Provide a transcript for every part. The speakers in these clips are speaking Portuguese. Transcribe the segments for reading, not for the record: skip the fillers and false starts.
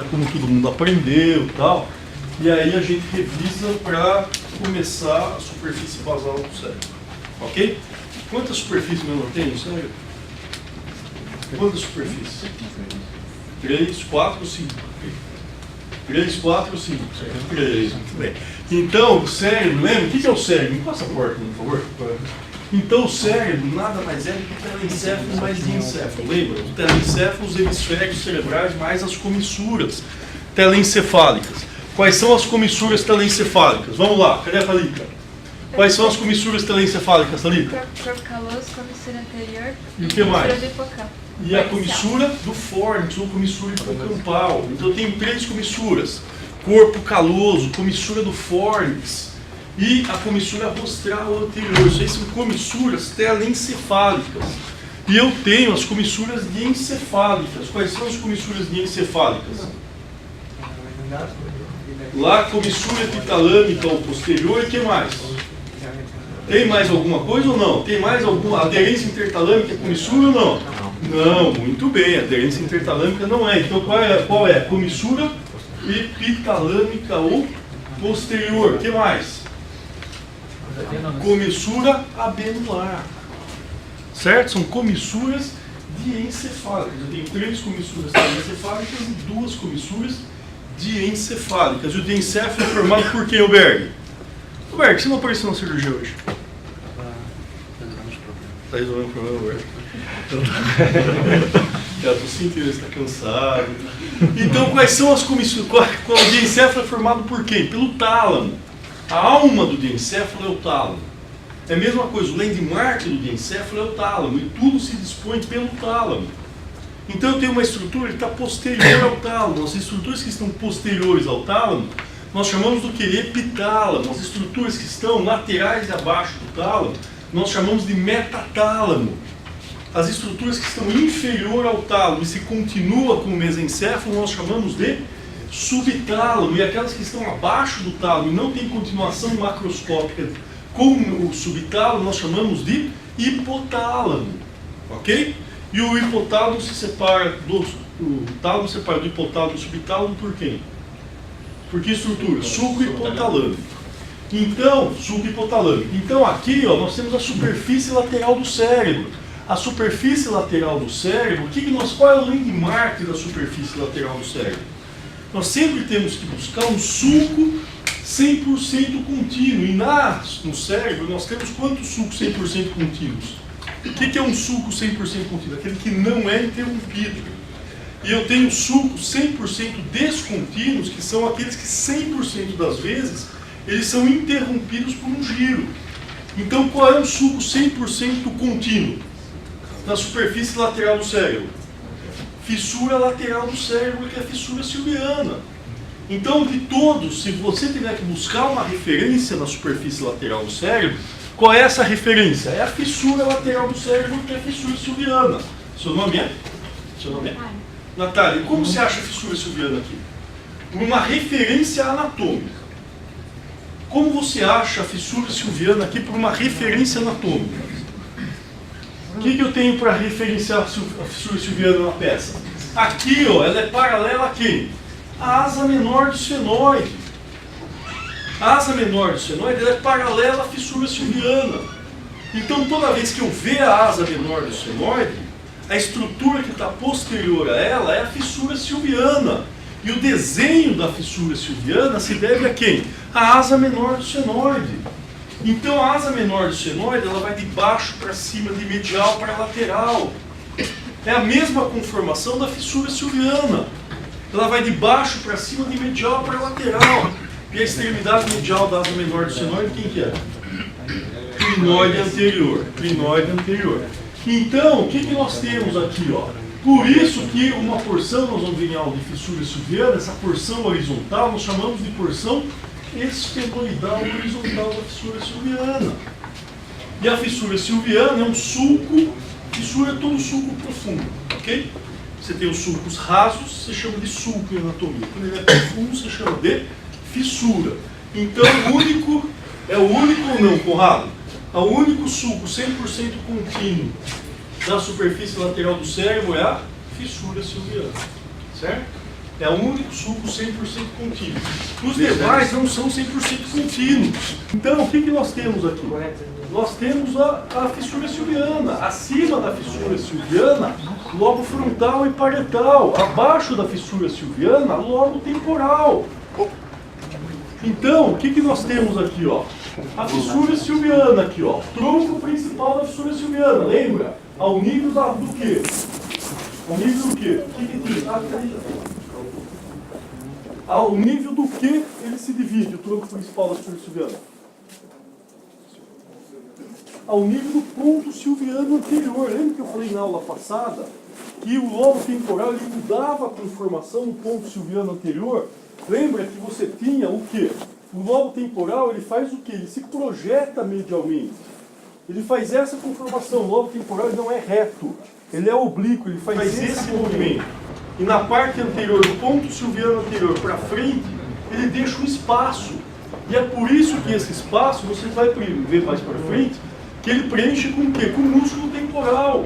Como todo mundo aprendeu e tal, e aí a gente revisa para começar a superfície basal do cérebro, ok? Quantas superfícies eu tenho no cérebro? Quantas superfícies? 3, 4, 5. 3, 4, 5. 3, muito bem. Então, o cérebro, lembra? O que é o cérebro? Encosta a porta, por favor. Então, o cérebro nada mais é do que o telencéfalo mais diencéfalo. Lembra? O telencéfalo, os hemisférios cerebrais mais as comissuras telencefálicas. Quais são as comissuras telencefálicas? Vamos lá, cadê a Thalita? Quais são as comissuras telencefálicas, Thalita? Corpo caloso, comissura anterior e o que mais? Comissura do hipocampo. E a comissura do fórnix, ou comissura hipocampal. Então, tem 3 comissuras. Corpo caloso, comissura do fórnix e a comissura rostral anterior. Isso aí são comissuras telencefálicas. E eu tenho as comissuras diencefálicas. Quais são as comissuras diencefálicas? Lá, comissura epitalâmica ou posterior, e o que mais? Tem mais alguma coisa ou não? Tem mais alguma aderência intertalâmica é comissura ou não? Não, muito bem, aderência intertalâmica não é. Então qual é? Comissura epitalâmica ou posterior. O que mais? Comissura abenular. Certo? São comissuras diencefálicas. Eu tenho 3 comissuras diencefálicas e 2 comissuras diencefálicas. E o diencéfalo é formado por quem, Berg? Berg, você não apareceu na cirurgia hoje? Está resolvendo o problema, Berg? Já estou sentindo, você está cansado. Então, quais são as comissuras? O diencéfalo é formado por quem? Pelo tálamo. A alma do diencéfalo é o tálamo. É a mesma coisa, o landmark do diencéfalo é o tálamo. E tudo se dispõe pelo tálamo. Então eu tenho uma estrutura que está posterior ao tálamo. As estruturas que estão posteriores ao tálamo, nós chamamos do que? Epitálamo. As estruturas que estão laterais e abaixo do tálamo, nós chamamos de metatálamo. As estruturas que estão inferior ao tálamo e se continua com o mesencéfalo, nós chamamos de subtálamo. E aquelas que estão abaixo do tálamo e não tem continuação macroscópica com o subtálamo, nós chamamos de hipotálamo. Ok? E o hipotálamo se separa o tálamo separa do hipotálamo do subtálamo por quem? Por que estrutura? Sulco hipotalâmico. Então, sulco hipotalâmico. Então aqui ó, nós temos a superfície lateral do cérebro. A superfície lateral do cérebro, qual é o landmark da superfície lateral do cérebro? Nós sempre temos que buscar um sulco 100% contínuo. E no cérebro nós temos quantos sulcos 100% contínuos? O que é um sulco 100% contínuo? Aquele que não é interrompido. E eu tenho sulcos 100% descontínuos, que são aqueles que 100% das vezes eles são interrompidos por um giro. Então qual é um sulco 100% contínuo? Na superfície lateral do cérebro. Fissura lateral do cérebro, que é a fissura silviana. Então, de todos, se você tiver que buscar uma referência na superfície lateral do cérebro, qual é essa referência? É a fissura lateral do cérebro, que é a fissura silviana. Seu nome é? Seu nome é? Natália, como você acha a fissura silviana aqui? Por uma referência anatômica. Como você acha a fissura silviana aqui por uma referência anatômica? O que eu tenho para referenciar a fissura silviana na peça? Aqui, ó, ela é paralela a quem? A asa menor do sfenoide. A asa menor do sfenoide ela é paralela à fissura silviana. Então, toda vez que eu ver a asa menor do sfenoide, a estrutura que está posterior a ela é a fissura silviana. E o desenho da fissura silviana se deve a quem? A asa menor do sfenoide. Então a asa menor do sfenoide ela vai de baixo para cima, de medial para lateral. É a mesma conformação da fissura silviana. Ela vai de baixo para cima, de medial para lateral. E a extremidade medial da asa menor do sfenoide, quem que é? Crinoide anterior. Crinoide anterior. Então, o que nós temos aqui? Ó? Por isso que uma porção, nós vamos ver em aula de fissura silviana, essa porção horizontal nós chamamos de porção esfenoidal horizontal da fissura silviana. E a fissura silviana é um sulco, fissura é todo sulco profundo, ok? Você tem os sulcos rasos, você chama de sulco em anatomia. Quando ele é profundo, você chama de fissura. Então, o único ou não, Conrado? O único sulco 100% contínuo da superfície lateral do cérebro é a fissura silviana, certo? É o único sulco 100% contínuo. Os demais não são 100% contínuos. Então, o que nós temos aqui? Nós temos a fissura silviana. Acima da fissura silviana, lobo frontal e parietal. Abaixo da fissura silviana, lobo temporal. Então, o que nós temos aqui, ó? A fissura silviana aqui, ó. Tronco principal da fissura silviana, lembra? Ao nível do quê? Ao nível do quê? O que tem? Ao nível do que ele se divide, o tronco principal da fissura silviana? Ao nível do ponto silviano anterior. Lembra que eu falei na aula passada que o lobo temporal ele mudava a conformação no ponto silviano anterior? Lembra que você tinha o quê? O lobo temporal ele faz o quê? Ele se projeta medialmente. Ele faz essa conformação. O lobo temporal ele não é reto, ele é oblíquo, ele faz esse movimento. E na parte anterior, do ponto silviano anterior para frente, ele deixa um espaço. E é por isso que esse espaço, você vai ver mais para frente, que ele preenche com o quê? Com o músculo temporal.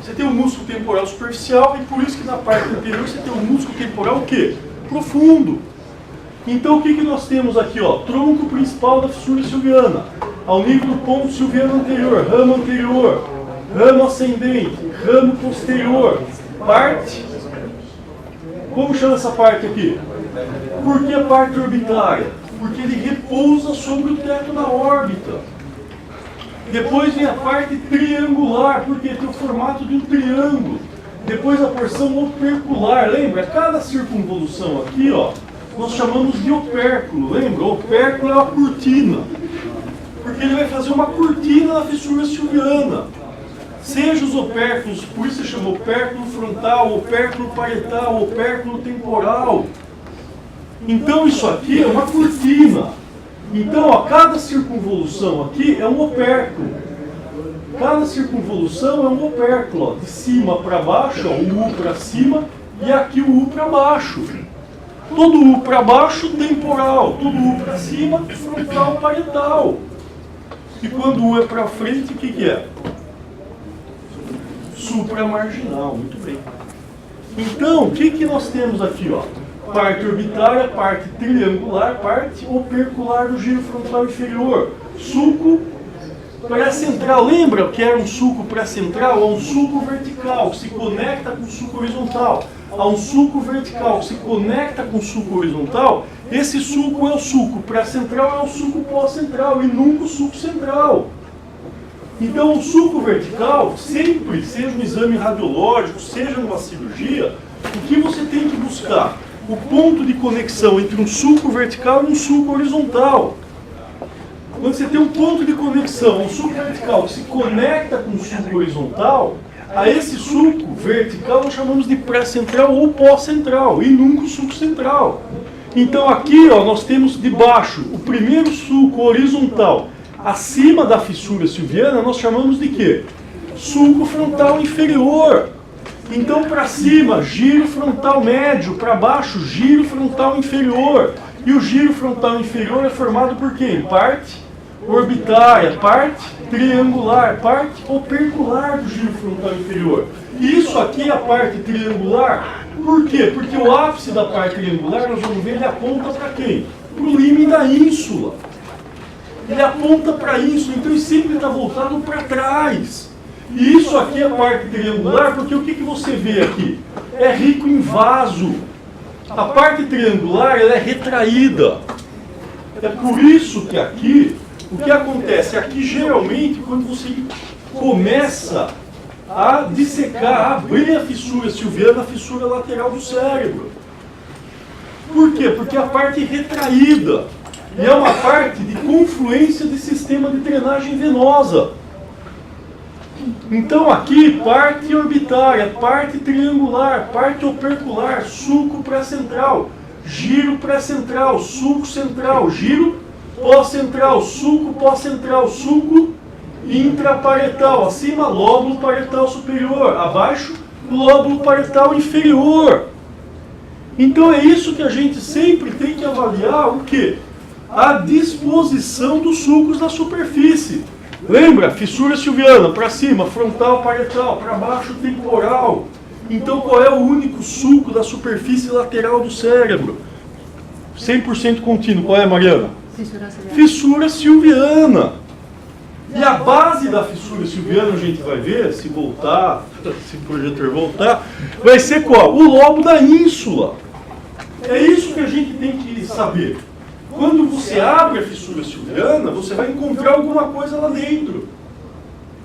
Você tem o músculo temporal superficial e por isso que na parte anterior você tem o músculo temporal o quê? Profundo. Então o que nós temos aqui? Ó? Tronco principal da fissura silviana. Ao nível do ponto silviano anterior, ramo anterior, ramo ascendente, ramo posterior, parte. Como chama essa parte aqui? Por que a parte orbitária? Porque ele repousa sobre o teto da órbita. Depois vem a parte triangular, porque tem o formato de um triângulo. Depois a porção opercular, lembra? Cada circunvolução aqui, ó, nós chamamos de opérculo, lembra? O opérculo é uma cortina, porque ele vai fazer uma cortina na fissura silviana. Seja os opérculos, por isso se chama opérculo frontal, opérculo parietal, opérculo temporal. Então isso aqui é uma cortina. Então, ó, cada circunvolução aqui é um opérculo. Cada circunvolução é um opérculo, ó, de cima para baixo, ó, o U para cima e aqui o U para baixo. Todo U para baixo, temporal. Todo U para cima, frontal, parietal. E quando o U é para frente, o que é? Supramarginal, muito bem. Então, o que nós temos aqui, ó? Parte orbitária, parte triangular, parte opercular do giro frontal inferior. Sulco pré-central. Lembra que era um sulco pré-central? Há um sulco vertical que se conecta com o sulco horizontal. Há um sulco vertical que se conecta com o sulco horizontal. Esse sulco é o sulco pré-central, é o sulco pós-central e nunca o sulco central. Então, o sulco vertical, sempre, seja um exame radiológico, seja numa cirurgia, o que você tem que buscar? O ponto de conexão entre um sulco vertical e um sulco horizontal. Quando você tem um ponto de conexão, um sulco vertical que se conecta com o sulco horizontal, a esse sulco vertical nós chamamos de pré-central ou pós-central, e nunca o sulco central. Então aqui, ó, nós temos debaixo o primeiro sulco horizontal, acima da fissura silviana, nós chamamos de quê? Sulco frontal inferior. Então, para cima, giro frontal médio, para baixo, giro frontal inferior. E o giro frontal inferior é formado por quem? Parte orbitária, parte triangular, parte opercular do giro frontal inferior. E isso aqui é a parte triangular. Por quê? Porque o ápice da parte triangular, nós vamos ver, ele aponta para quem? Para o lime da ínsula. Ele aponta para a ínsula, então ele sempre está voltado para trás. E isso aqui é a parte triangular, porque o que você vê aqui? É rico em vaso. A parte triangular ela é retraída. É por isso que aqui, o que acontece? Aqui geralmente, quando você começa a dissecar, a abrir a fissura silviana, a fissura lateral do cérebro. Por quê? Porque é a parte retraída. E é uma parte de confluência de sistema de drenagem venosa. Então aqui, parte orbitária, parte triangular, parte opercular, sulco pré-central, giro pré-central, sulco central, giro pós-central, sulco intraparietal, acima lóbulo parietal superior, abaixo lóbulo parietal inferior. Então é isso que a gente sempre tem que avaliar, o quê? A disposição dos sulcos na superfície. Lembra? Fissura silviana, para cima, frontal, parietal, para baixo, temporal. Então qual é o único sulco da superfície lateral do cérebro? 100% contínuo. Qual é, Mariana? Fissura silviana. E a base da fissura silviana, a gente vai ver, se voltar, se o projetor voltar, vai ser qual? O lobo da ínsula. É isso que a gente tem que saber. Quando você abre a fissura silviana, você vai encontrar alguma coisa lá dentro.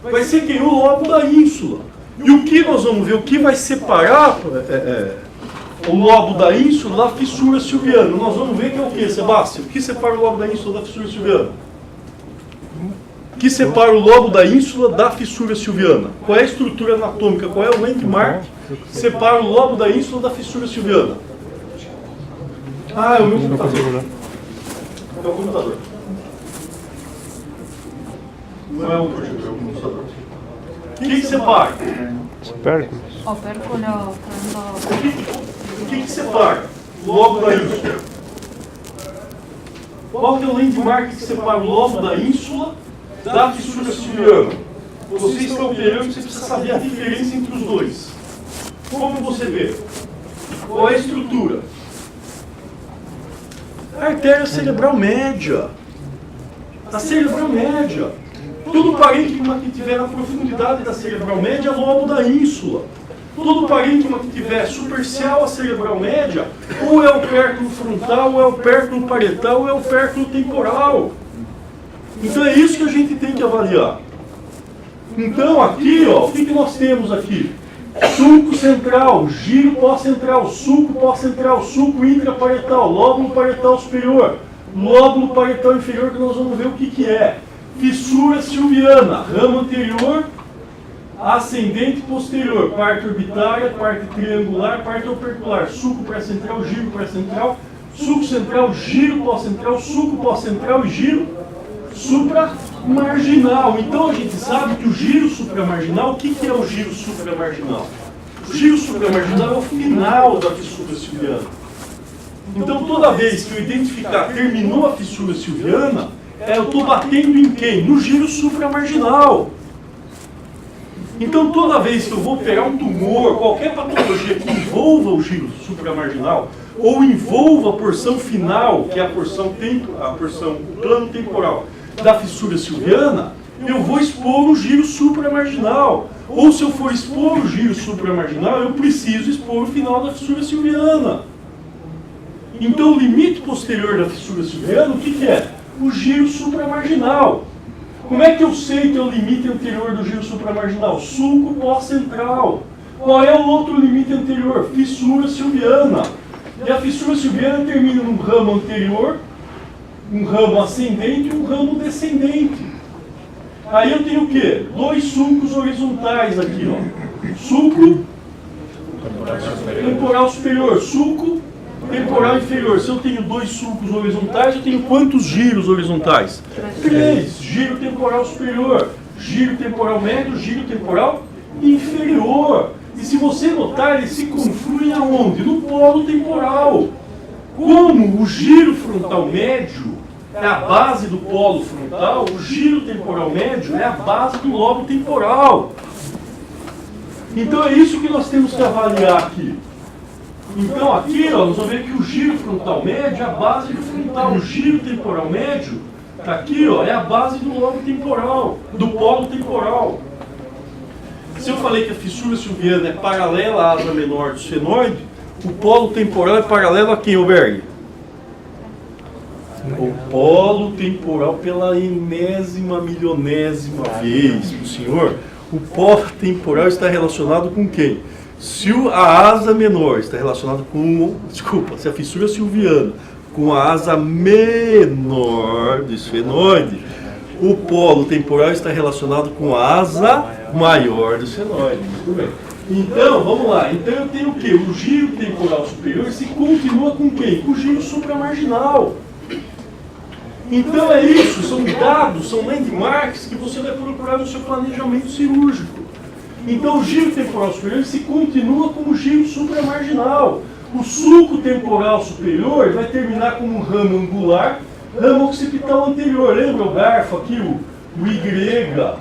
Vai ser quem? O lobo da ínsula. E o que nós vamos ver? O que vai separar o lobo da ínsula da fissura silviana? Nós vamos ver que é o que, Sebastião? O que separa o lobo da ínsula da fissura silviana? O que separa o lobo da ínsula da fissura silviana? Qual é a estrutura anatômica? Qual é o landmark que separa o lobo da ínsula da fissura silviana? Ah, é o meu computador. É o computador. Não é o projetor, é o computador. O que separa? Opérculos. Opérculo, O que separa o lobo da ínsula? Qual que é o landmark que separa o lobo da ínsula da fissura silviana? Você está operando, você precisa saber a diferença entre os dois. Como você vê? Qual é a estrutura? A artéria cerebral média. A cerebral média. Todo parênquima que tiver na profundidade da cerebral média é lobo da ínsula. Todo parênquima que tiver supercial à cerebral média, ou é o pérculo frontal, ou é o pérculo parietal, ou é o pérculo temporal. Então é isso que a gente tem que avaliar. Então aqui, ó, o que nós temos aqui? Sulco central, giro pós-central, sulco intraparietal, lóbulo parietal superior, lóbulo parietal inferior, que nós vamos ver o que é. Fissura silviana, ramo anterior, ascendente e posterior, parte orbitária, parte triangular, parte opercular, sulco pré-central, giro pré-central, sulco central, giro pós-central, sulco pós-central e giro supramarginal. Então a gente sabe que o giro supramarginal, o que é o giro supramarginal? O giro supramarginal é o final da fissura silviana. Então toda vez que eu identificar terminou a fissura silviana, eu estou batendo em quem? No giro supramarginal. Então toda vez que eu vou operar um tumor, qualquer patologia que envolva o giro supramarginal, ou envolva a porção final, que é a porção o plano temporal da fissura silviana, eu vou expor o giro supramarginal. Ou se eu for expor o giro supramarginal, eu preciso expor o final da fissura silviana. Então o limite posterior da fissura silviana, o que é? O giro supramarginal. Como é que eu sei que é o limite anterior do giro supramarginal? Sulco pós-central. Qual é o outro limite anterior? Fissura silviana. E a fissura silviana termina num ramo anterior, um ramo ascendente e um ramo descendente. Aí eu tenho o quê? Dois sulcos horizontais aqui, ó. Sulco temporal superior, sulco temporal inferior. Se eu tenho dois sulcos horizontais, eu tenho quantos giros horizontais? 3. Giro temporal superior, giro temporal médio, giro temporal inferior. E se você notar, eles se confluem aonde? No polo temporal. Como o giro frontal médio é a base do polo frontal, o giro temporal médio é a base do lobo temporal. Então é isso que nós temos que avaliar aqui. Então aqui, ó, nós vamos ver que o giro frontal médio é a base do frontal. O giro temporal médio, tá aqui, ó, é a base do lobo temporal, do polo temporal. Se eu falei que a fissura silviana é paralela à asa menor do sfenoide, o polo temporal é paralelo a quem, Oberg? O polo temporal, pela enésima, milionésima vez, o senhor, o polo temporal está relacionado com quem? Se a asa menor está relacionada com, se a fissura silviana com a asa menor do esfenoide, o polo temporal está relacionado com a asa maior do esfenoide. Muito bem. Então, vamos lá. Então eu tenho o quê? O giro temporal superior se continua com quem? Com o giro supramarginal. Então é isso, são dados, são landmarks que você vai procurar no seu planejamento cirúrgico. Então o giro temporal superior se continua como o giro supramarginal. O sulco temporal superior vai terminar como um ramo angular, ramo occipital anterior. Lembra o garfo aqui, o Y?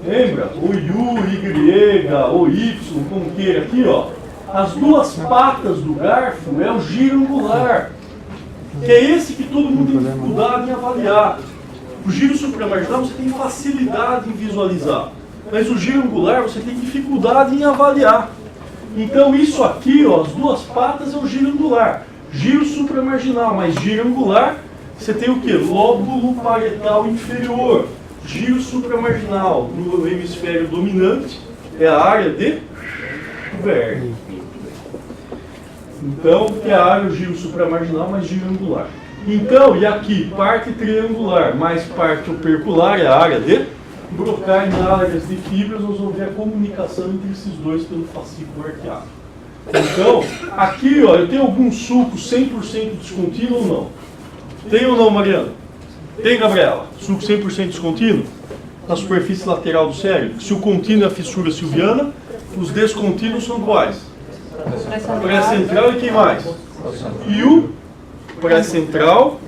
Lembra? O U, Y, o Y, como queira, aqui, ó. As duas patas do garfo é o giro angular, que é esse que todo mundo tem dificuldade em avaliar. O giro supramarginal você tem facilidade em visualizar, mas o giro angular você tem dificuldade em avaliar. Então isso aqui, ó, as duas patas é o giro angular. Giro supramarginal mais giro angular, você tem o que? Lóbulo parietal inferior. Giro supramarginal no hemisfério dominante é a área de verne. Então, que é a área do giro supramarginal mais giro angular. Então, e aqui, parte triangular mais parte opercular é a área de Broca, em áreas de fibras, nós vamos ver a comunicação entre esses dois pelo fascículo arqueado. Então, aqui, ó, eu tenho algum suco 100% descontínuo ou não? Tem ou não, Mariana? Tem, Gabriela? Suco 100% descontínuo? Na superfície lateral do cérebro? Se o contínuo é a fissura silviana, os descontínuos são quais? Pré-central e quem mais? E o pré-central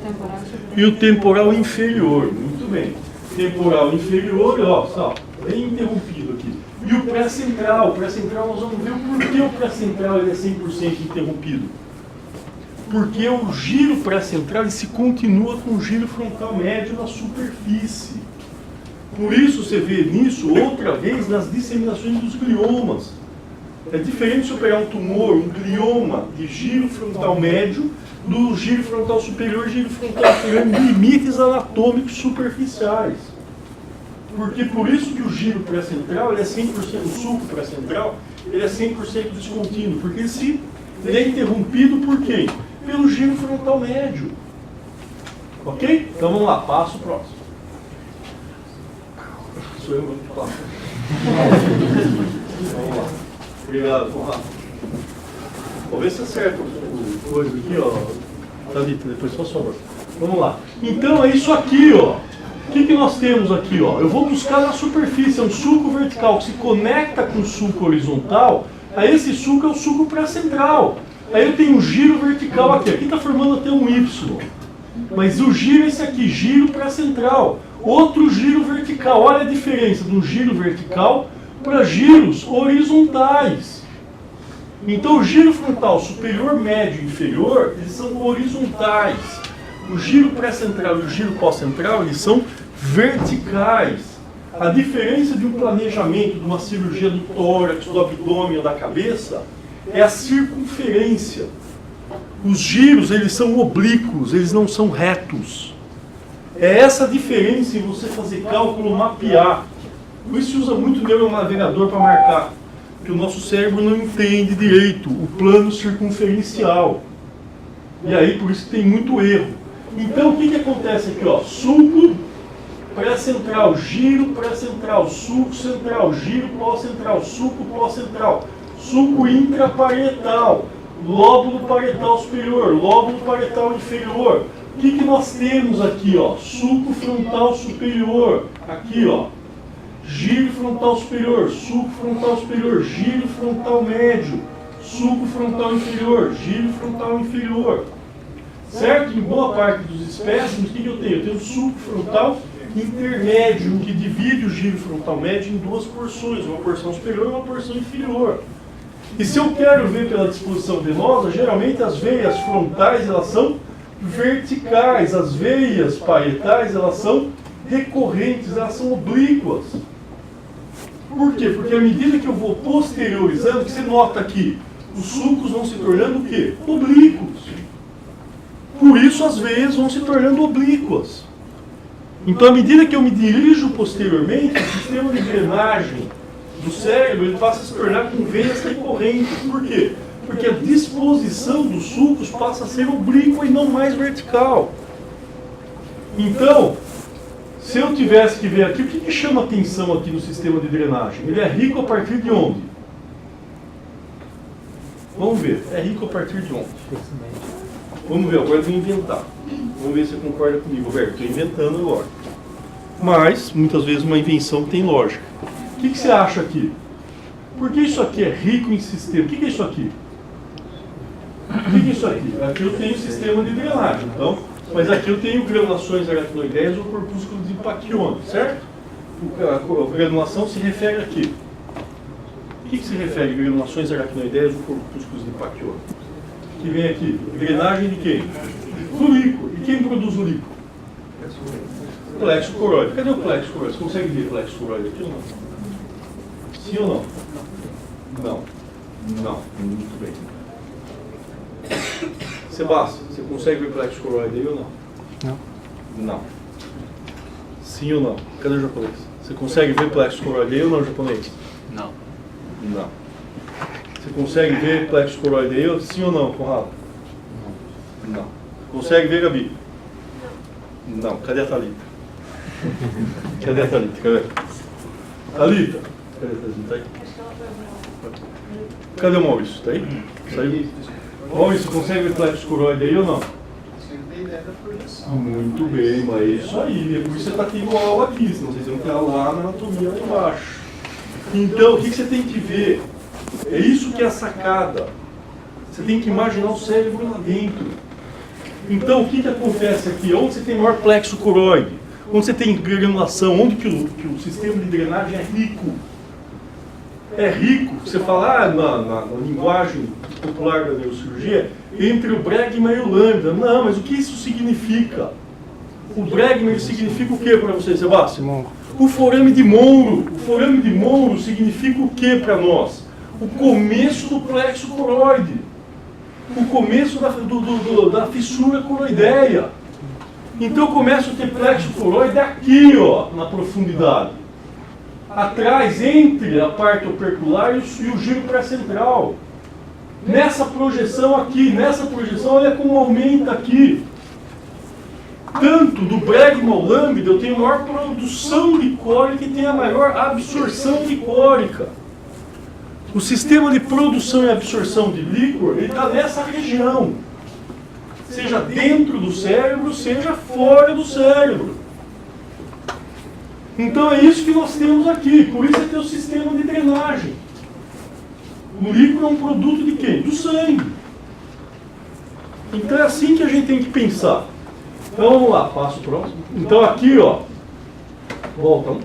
e o temporal inferior. Muito bem. Temporal inferior, ó, bem interrompido aqui. E o pré-central nós vamos ver o porquê o pré-central ele é 100% interrompido. Porque o giro pré-central ele se continua com o giro frontal médio na superfície. Por isso você vê nisso outra vez nas disseminações dos gliomas. É diferente se eu pegar um tumor, um glioma de giro frontal médio, do giro frontal superior e giro frontal inferior em limites anatômicos superficiais. Porque por isso que o giro pré-central ele é 100%, o sulco pré-central ele é 100% descontínuo, porque ele é interrompido por quem? Pelo giro frontal médio. Ok? Então vamos lá, passo próximo. Sou eu muito claro. Vamos lá. Obrigado, Conrado. Vou ver se acerta o coisa aqui, ó. Thalita, depois por favor. Vamos lá. Então é isso aqui, ó. O que nós temos aqui, ó? Eu vou buscar na superfície, é um sulco vertical que se conecta com o sulco horizontal. Aí esse sulco é o sulco pré-central. Aí eu tenho um giro vertical aqui. Aqui está formando até um Y. Mas o giro é esse aqui, giro pré-central. Outro giro vertical. Olha a diferença de um giro vertical para giros horizontais. Então o giro frontal superior, médio e inferior, eles são horizontais. O giro pré-central e o giro pós-central, eles são verticais. A diferença de um planejamento, de uma cirurgia do tórax, do abdômen ou da cabeça, é a circunferência. Os giros, eles são oblíquos, eles não são retos. É essa a diferença em você fazer cálculo, mapear. Por isso se usa muito neuronavegador para marcar, que o nosso cérebro não entende direito o plano circunferencial. E aí, por isso que tem muito erro. Então, o que acontece aqui? Ó? Sulco pré-central, giro pré-central, sulco central, giro pós-central, sulco pós-central, sulco intraparietal, lóbulo parietal superior, lóbulo parietal inferior. O que nós temos aqui? Ó? Sulco frontal superior, aqui, ó. Giro frontal superior, sulco frontal superior, giro frontal médio, sulco frontal inferior, giro frontal inferior. Certo? Em boa parte dos espécimes, o que eu tenho? Eu tenho o sulco frontal intermédio, que divide o giro frontal médio em duas porções, uma porção superior e uma porção inferior. E se eu quero ver pela disposição venosa, geralmente as veias frontais elas são verticais, as veias parietais elas são recorrentes, elas são oblíquas. Por quê? Porque à medida que eu vou posteriorizando, que você nota aqui, os sulcos vão se tornando o quê? Oblíquos. Por isso as veias vão se tornando oblíquas. Então, à medida que eu me dirijo posteriormente, o sistema de drenagem do cérebro ele passa a se tornar com veias recorrentes. Por quê? Porque a disposição dos sulcos passa a ser oblíqua e não mais vertical. Então, se eu tivesse que ver aqui, o que chama atenção aqui no sistema de drenagem? Ele é rico a partir de onde? Vamos ver. É rico a partir de onde? Vamos ver, agora eu vou inventar. Vamos ver se você concorda comigo, Roberto. Estou inventando agora. Mas, muitas vezes, uma invenção tem lógica. O que você acha aqui? Por que isso aqui é rico em sistema? O que é isso aqui? O que é isso aqui? Aqui eu tenho sistema de drenagem, então, mas aqui eu tenho granulações aracnoideias ou corpúsculos de Pacchione, certo? A granulação se refere aqui. O que se refere a granulações aracnoideias do corpúsculo de Pacchione? Que vem aqui. Drenagem de quem? Do líquor. E quem produz o líquor? Plexo coroide. Cadê o plexo coroide? Você consegue ver o plexo coroide aqui ou não? Sim ou não? Não. Não. Muito bem. Sebastião, você consegue ver o plexo coroide aí ou não? Não. Não. Sim ou não? Cadê o japonês? Você consegue ver plexo coroide aí ou não, japonês? Não. Não. Você consegue ver plexo coroide aí, sim ou não, Conrado? Não. Consegue ver, Gabi? Não. Cadê a Thalita? Cadê a Thalita? Cadê? Thalita? Cadê a Thalita? Tá aí? Cadê o Maurício? Tá aí? Saiu? Maurício, consegue ver plexo coroide aí ou não? Muito bem, mas é isso aí. É por isso que você está tendo aula aqui, senão vocês vão ficar lá na anatomia lá embaixo. Então, o que você tem que ver? É isso que é a sacada. Você tem que imaginar o cérebro lá dentro. Então, o que acontece aqui? Onde você tem maior plexo coroide? Onde você tem granulação? Onde que o sistema de drenagem é rico? É rico. Você fala, na linguagem popular da neurocirurgia, entre o bregma e o lambda. Não, mas o que isso significa? O bregma significa o que para você, Sebastião? O forame de Monro. O forame de Monro significa o que para nós? O começo do plexo coroide. O começo da fissura coroideia. Então eu começo a ter plexo coroide aqui, ó, na profundidade. Atrás, entre a parte opercular e o giro pré-central. Nessa projeção aqui, olha como aumenta aqui. Tanto do bregma ao lambda, eu tenho a maior produção licórica e tenho a maior absorção licórica. O sistema de produção e absorção de líquor, ele está nessa região. Seja dentro do cérebro, seja fora do cérebro. Então é isso que nós temos aqui. Por isso é que é o sistema de drenagem. O líquor é um produto de quem? Do sangue. Então é assim que a gente tem que pensar. Então vamos lá, passo próximo. Então aqui, ó. Volta.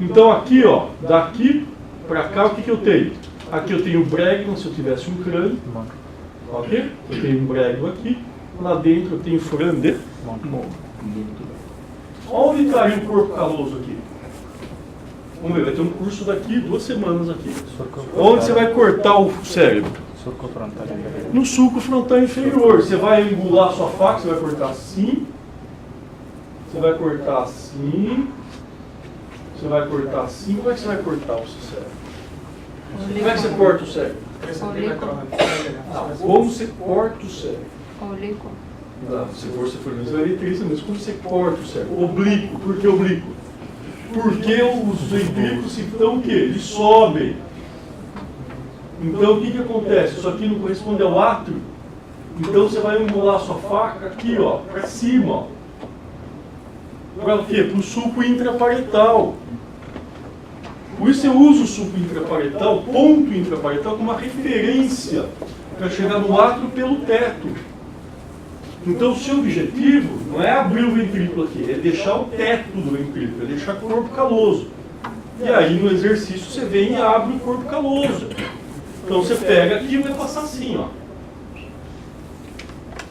Então aqui, ó. Daqui para cá, o que eu tenho? Aqui eu tenho o bregma, se eu tivesse um crânio. Ok? Eu tenho um bregma aqui. Lá dentro eu tenho forame de Monro. Muito bem. Onde estaria o corpo caloso aqui? Vamos ver, vai ter um curso daqui 2 semanas aqui. Onde você vai cortar o cérebro? Sulco frontal inferior. No sulco frontal inferior. Você vai engolar a sua faca, você vai cortar assim. Você vai cortar assim. Você vai cortar assim. Como é que você vai cortar o seu cérebro? Como é que você corta o cérebro? Como você corta o cérebro? Oblíquo. Se for mesmo, vai ver triste mesmo. Como você corta o cérebro? Oblíquo. Por que oblíquo? Porque os ventrículos estão o quê? Eles sobem. Então o que acontece? Isso aqui não corresponde ao átrio. Então você vai engolar a sua faca aqui, ó, para cima. Ó. Para o quê? Para o sulco intraparietal. Por isso eu uso o sulco intraparietal, ponto intraparietal, como uma referência para chegar no átrio pelo teto. Então o seu objetivo não é abrir o ventrículo aqui, é deixar o teto do ventrículo, é deixar o corpo caloso. E aí no exercício você vem e abre o corpo caloso. Então você pega aqui e vai passar assim, ó.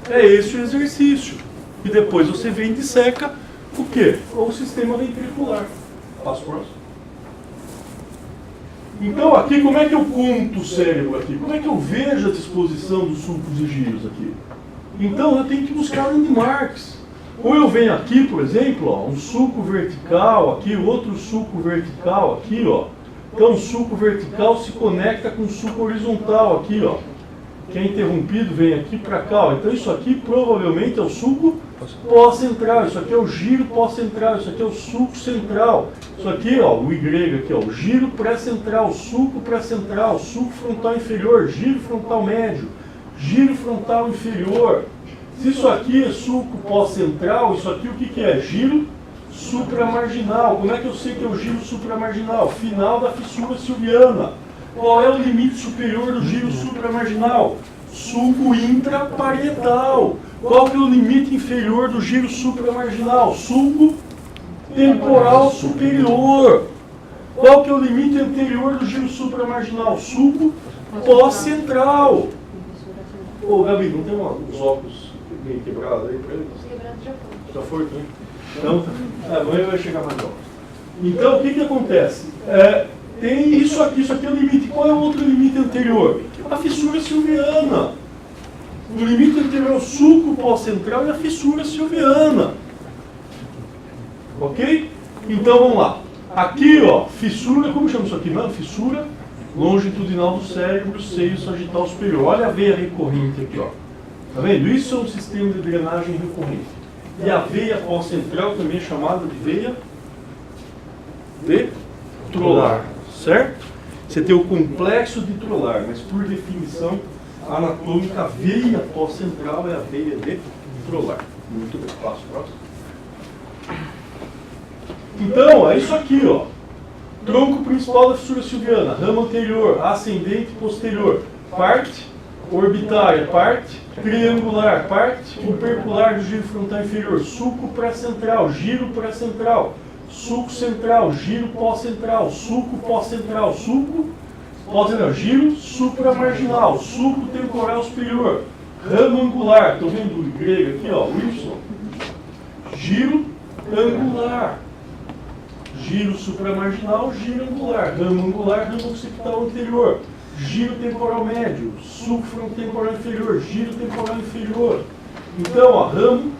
É esse o exercício. E depois você vem e disseca o quê? O sistema ventricular. Passo próximo. Então aqui, como é que eu conto o cérebro aqui? Como é que eu vejo a disposição dos sulcos e giros aqui? Então eu tenho que buscar landmarks. Ou eu venho aqui, por exemplo, ó, um sulco vertical aqui, outro sulco vertical aqui, ó. Então o sulco vertical se conecta com o sulco horizontal aqui, ó. Que é interrompido, vem aqui para cá, ó. Então isso aqui provavelmente é o sulco pós-central, isso aqui é o giro pós-central, isso aqui é o sulco central. Isso aqui, ó, o Y aqui, ó, o giro pré-central, sulco pré-central, sulco frontal inferior, giro frontal médio, giro frontal inferior. Se isso aqui é sulco pós-central, isso aqui o que é? Giro supramarginal. Como é que eu sei que é o giro supramarginal? Final da fissura silviana. Qual é o limite superior do giro supramarginal? Sulco intraparietal. Qual que é o limite inferior do giro supramarginal? Sulco temporal superior. Qual que é o limite anterior do giro supramarginal? Sulco pós-central. Ô, Gabi, não tem uns óculos meio quebrados aí para eles? Quebrado já foi. Já foi, né? Então, amanhã vai chegar mais óculos. Então, o que acontece? Tem isso aqui é o limite. Qual é o outro limite anterior? A fissura silviana. O limite anterior é o sulco pós-central e a fissura silviana. Ok? Então, vamos lá. Aqui, ó, fissura, como chama isso aqui? Não, fissura longitudinal do cérebro, seio sagital superior. Olha a veia recorrente aqui, ó. Tá vendo? Isso é um sistema de drenagem recorrente. E a veia pós-central também é chamada de veia vitrolar, certo? Você tem o complexo vitrolar, mas por definição anatômica, a veia pós-central é a veia vitrolar. Muito bem, passo próximo. Então, é isso aqui, ó. Tronco principal da fissura silviana, ramo anterior, ascendente e posterior, parte orbitária, parte triangular, parte opercular do giro frontal inferior, sulco pré-central, giro pré-central, sulco central, giro pós-central, sulco pós-central, sulco pós-central, giro supramarginal, sulco temporal superior, ramo angular, estou vendo o grego aqui, ó, o Y, giro angular. Giro supramarginal, giro angular, ramo angular, ramo occipital anterior, giro temporal médio, sulco frontotemporal inferior, giro temporal inferior. Então, ó, ramo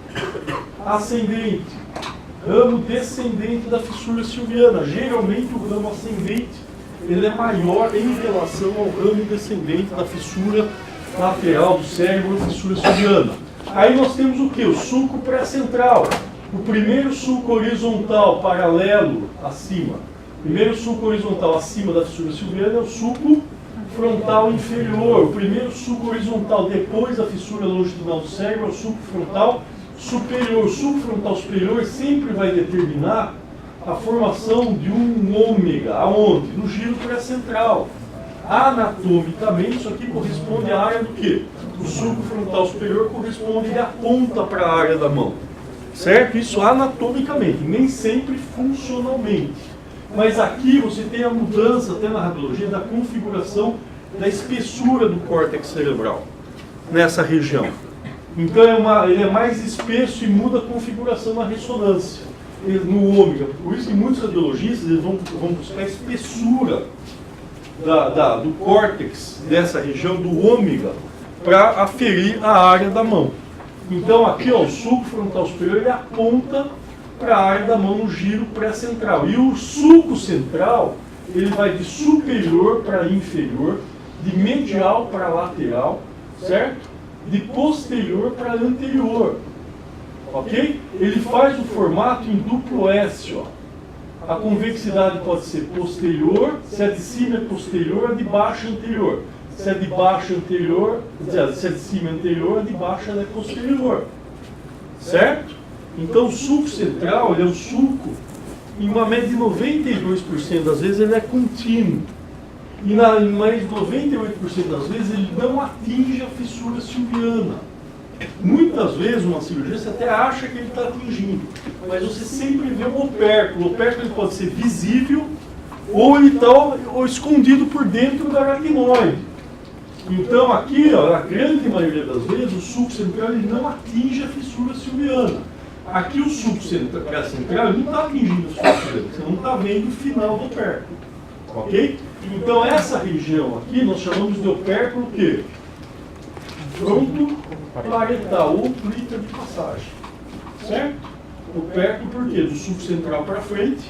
ascendente, ramo descendente da fissura silviana. Geralmente o ramo ascendente ele é maior em relação ao ramo descendente da fissura lateral do cérebro, fissura silviana. Aí nós temos o que? O sulco pré-central. O primeiro sulco horizontal paralelo acima. O primeiro sulco horizontal acima da fissura silviana é o sulco frontal inferior. O primeiro sulco horizontal depois da fissura longitudinal do cérebro é o sulco frontal superior. O sulco frontal superior sempre vai determinar a formação de um ômega. Aonde? No giro pré-central. Anatomicamente, isso aqui corresponde à área do quê? O sulco frontal superior corresponde, ele aponta para a área da mão. Certo? Isso anatomicamente, nem sempre funcionalmente. Mas aqui você tem a mudança, até na radiologia, da configuração da espessura do córtex cerebral nessa região. Então ele é mais espesso e muda a configuração na ressonância, no ômega. Por isso que muitos radiologistas eles vão buscar a espessura do córtex dessa região, do ômega, para aferir a área da mão. Então aqui, ó, o sulco frontal superior ele aponta para a área da mão no giro pré-central. E o sulco central ele vai de superior para inferior, de medial para lateral, certo? De posterior para anterior. Ok? Ele faz o formato em duplo S, ó. A convexidade pode ser posterior, se a de cima é posterior, a de baixo é anterior. Se é de baixo anterior, se é de cima anterior, a de baixo é posterior. Certo? Então o sulco central, ele é um sulco, em uma média de 92% das vezes ele é contínuo. E em mais de 98% das vezes ele não atinge a fissura silviana. Muitas vezes uma cirurgia você até acha que ele está atingindo, mas você sempre vê um opérculo. O opérculo ele pode ser visível ou ele está escondido por dentro da aracnoide. Então aqui, ó, a grande maioria das vezes, o sulco central ele não atinge a fissura silviana. Aqui o sulco central ele não está atingindo a fissura silviana, você não está vendo o final do opérculo. Ok? Então essa região aqui nós chamamos de opérculo o quê? Fronto parietal ou plita de passagem. Certo? Opérculo por quê? Do sulco central para frente.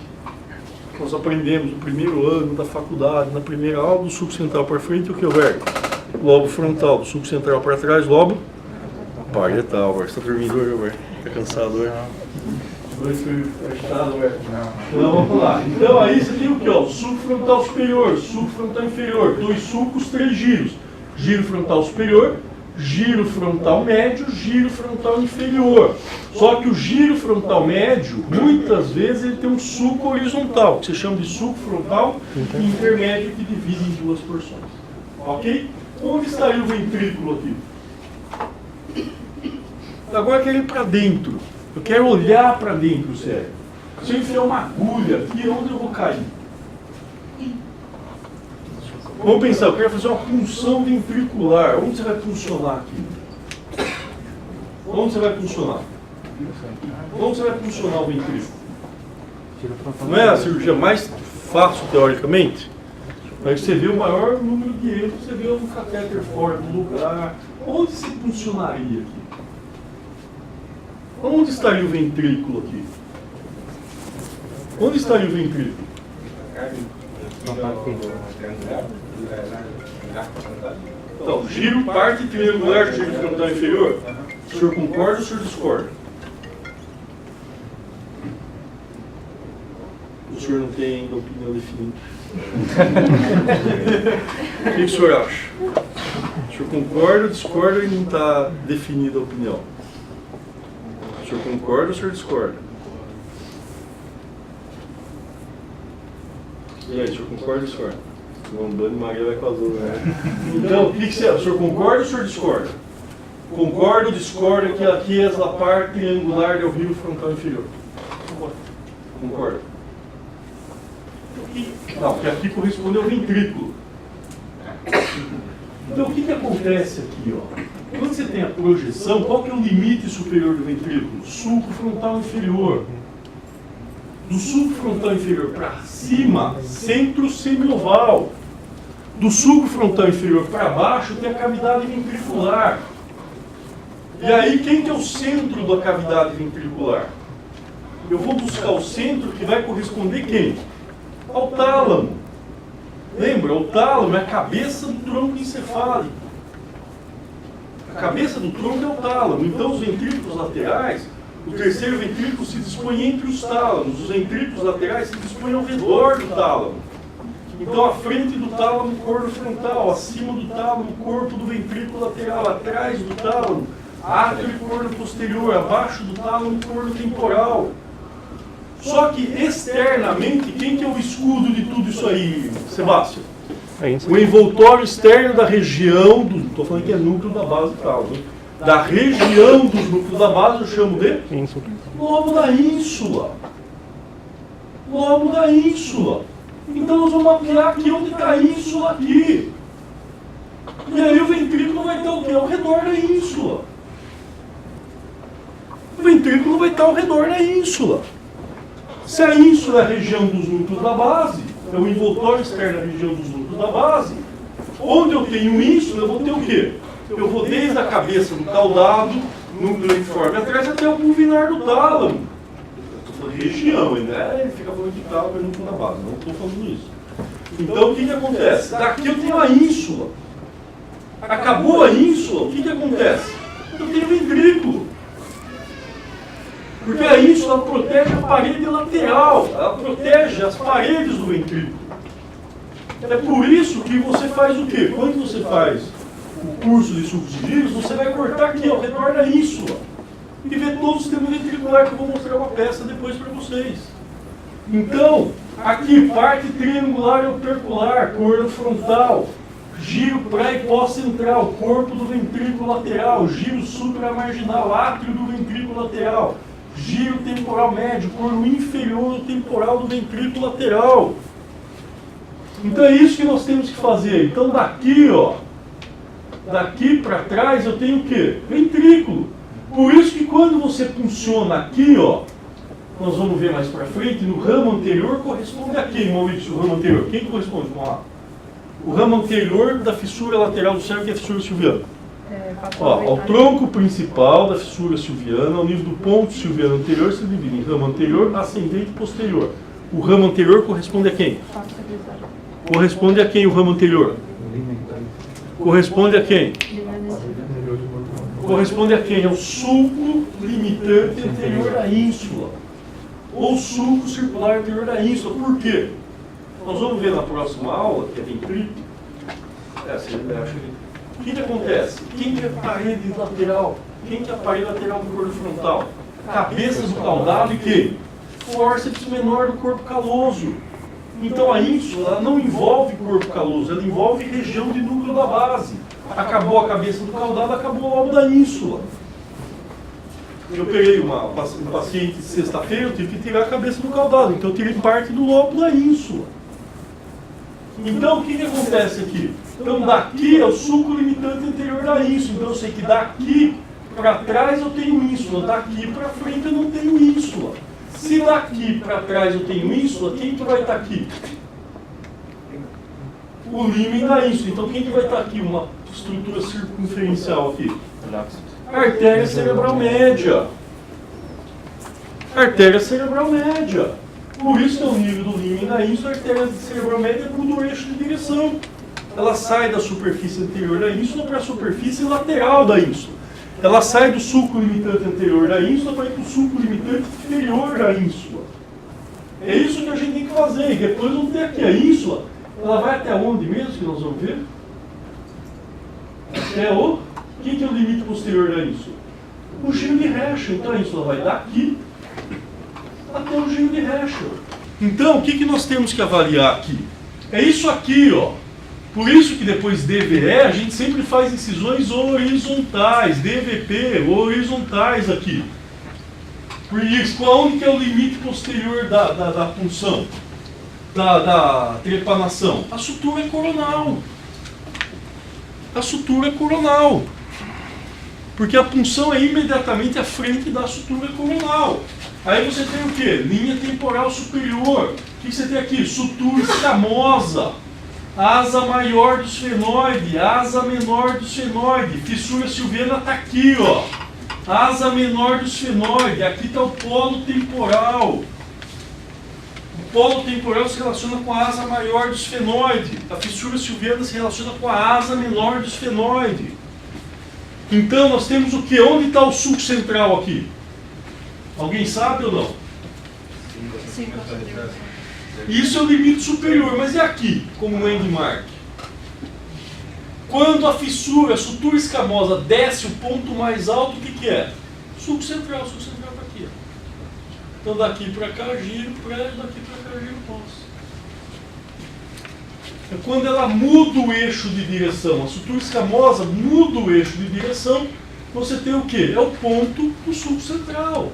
Nós aprendemos no primeiro ano da faculdade, na primeira aula, do sulco central para frente, o que, Roberto? Lobo frontal, do sulco central para trás, lobo parietal. Você está dormindo hoje, Roberto? Está cansado hoje? Então vamos lá. Então aí você tem o que? Ó, sulco frontal superior, sulco frontal inferior, dois sulcos, três giros. Giro frontal superior, giro frontal médio, giro frontal inferior. Só que o giro frontal médio, muitas vezes ele tem um sulco horizontal, que se chama de sulco frontal intermédio, que divide em duas porções. Ok? Onde estaria o ventrículo aqui? Agora eu quero ir para dentro. Eu quero olhar para dentro do cérebro. Se eu enfiar uma agulha aqui, onde eu vou cair? Vamos pensar, eu quero fazer uma punção ventricular. Onde você vai puncionar aqui? Onde você vai puncionar? Onde você vai puncionar o ventrículo? Não é a cirurgia mais fácil, teoricamente? Mas você vê o maior número de erros, você vê um catéter fora do lugar. Onde se funcionaria aqui? Onde estaria o ventrículo aqui? Onde estaria o ventrículo? Então, giro parte triangular do giro frontal inferior. O senhor concorda ou o senhor discorda? O senhor não tem ainda opinião definida. O que o senhor acha? O senhor concorda ou discorda e não está definida a opinião? O senhor concorda ou o senhor discorda? E aí, o senhor concorda ou discorda? O Dona Maria vai com azul, né? Então, o que você acha? O senhor concorda ou o senhor discorda? Concorda ou discorda que aqui é a parte triangular do rio frontal inferior? Concorda? Não, porque aqui corresponde ao ventrículo. Então, o que acontece aqui, ó? Quando você tem a projeção, qual que é o limite superior do ventrículo? Sulco frontal inferior. Do sulco frontal inferior para cima, centro semioval. Do sulco frontal inferior para baixo tem a cavidade ventricular. E aí, quem que é o centro da cavidade ventricular? Eu vou buscar o centro que vai corresponder quem? Ao tálamo. Lembra? O tálamo é a cabeça do tronco encefálico. A cabeça do tronco é o tálamo. Então, os ventrículos laterais, o terceiro ventrículo se dispõe entre os tálamos. Os ventrículos laterais se dispõem ao redor do tálamo. Então, à frente do tálamo, corno frontal. Acima do tálamo, corpo do ventrículo lateral. Atrás do tálamo, átrio e corno posterior. Abaixo do tálamo, corno temporal. Só que, externamente, quem que é o escudo de tudo isso aí, Sebastião? O envoltório externo da região, estou falando que é núcleo da base tal, né? Da região dos núcleos da base eu chamo de lobo da ínsula. Lobo da ínsula. Então nós vamos mapear aqui onde está a ínsula aqui. E aí o ventrículo vai estar o quê? Ao redor da ínsula. O ventrículo vai estar ao redor da ínsula. Se a ínsula é a região dos núcleos da base, é o envoltório externo da região dos núcleos da base, onde eu tenho ínsula, eu vou ter o quê? Eu vou desde a cabeça do caudado, núcleo informe atrás, até o pulvinar do tálamo. Estou falando região, né? Ele fica falando de tálamo e núcleo da base, não estou falando isso. Então, o que acontece? Daqui eu tenho a ínsula. Acabou a ínsula, o que acontece? Eu tenho ventrículo. Porque a ínsula protege a parede lateral, ela protege as paredes do ventrículo. É por isso que você faz o quê? Quando você faz o curso de sulcos e giros, você vai cortar aqui ao redor da ínsula e ver todo o sistema ventricular, que eu vou mostrar uma peça depois para vocês. Então, aqui, parte triangular e opercular, corno frontal, giro pré e pós-central, corpo do ventrículo lateral, giro supramarginal, átrio do ventrículo lateral, giro temporal médio, corno inferior do temporal do ventrículo lateral. Então é isso que nós temos que fazer. Então daqui, ó, daqui para trás eu tenho o quê? Ventrículo. Por isso que quando você funciona aqui, ó, nós vamos ver mais para frente, no ramo anterior corresponde a quem, Maurício, o ramo anterior? Quem corresponde? Vamos lá. O ramo anterior da fissura lateral do cérebro, que é a fissura silviana. Ó, ao tronco principal da fissura silviana, ao nível do ponto silviano anterior, se divide em ramo anterior, ascendente e posterior. O ramo anterior corresponde a quem? Corresponde a quem o ramo anterior? Corresponde a quem? Corresponde a quem? Ao sulco limitante anterior da ínsula. Ou sulco circular anterior da ínsula. Por quê? Nós vamos ver na próxima aula, que é ventrículo. O que acontece? Quem que é a parede lateral? Quem que é a parede lateral do corpo frontal? Cabeça do caudado e quem? Fórceps menor do corpo caloso. Então a ínsula ela não envolve corpo caloso, ela envolve região de núcleo da base. Acabou a cabeça do caudado, acabou o lobo da ínsula. Eu peguei um paciente sexta-feira, eu tive que tirar a cabeça do caudado, então eu tirei parte do lóbulo da ínsula. Então, o que acontece aqui? Então, daqui é o sulco limitante anterior da ínsula. Então, eu sei que daqui para trás eu tenho ínsula, daqui para frente eu não tenho ínsula. Se daqui para trás eu tenho ínsula, quem que vai estar aqui? O límen da ínsula. Então, quem que vai estar aqui? Uma estrutura circunferencial aqui. Artéria cerebral média. Artéria cerebral média. Por isso que é o nível do límen da ínsula, a artéria cerebral média muda o eixo de direção. Ela sai da superfície anterior da ínsula para a superfície lateral da ínsula. Ela sai do sulco limitante anterior da ínsula para ir para o sulco limitante inferior da ínsula. É isso que a gente tem que fazer. E depois vamos ter aqui a ínsula. Ela vai até onde mesmo que nós vamos ver? Até o... Quem que é o limite posterior da ínsula? O giro de Herschel. Então a ínsula vai daqui até o giro de Herschel. Então, o que nós temos que avaliar aqui? É isso aqui, ó. Por isso que depois DVE, a gente sempre faz incisões horizontais, DVP, horizontais aqui. Por isso, onde que é o limite posterior da punção? Da trepanação? A sutura é coronal. A sutura é coronal. Porque a punção é imediatamente à frente da sutura coronal. Aí você tem o quê? Linha temporal superior. O que você tem aqui? Sutura escamosa. Asa maior do esfenoide. Asa menor do esfenoide. Fissura silviana está aqui, ó. Asa menor do esfenoide. Aqui está o polo temporal. O polo temporal se relaciona com a asa maior do esfenoide. A fissura silviana se relaciona com a asa menor do esfenoide. Então nós temos o que? Onde está o sulco central aqui? Alguém sabe ou não? Isso é o limite superior, mas e aqui, como um landmark? Quando a fissura, a sutura escamosa desce o ponto mais alto, o que é? Sulco central está aqui. Ó. Então daqui para cá, giro prédio, daqui para cá, giro pós. É quando ela muda o eixo de direção, a sutura escamosa muda o eixo de direção, você tem o quê? É o ponto do sulco central.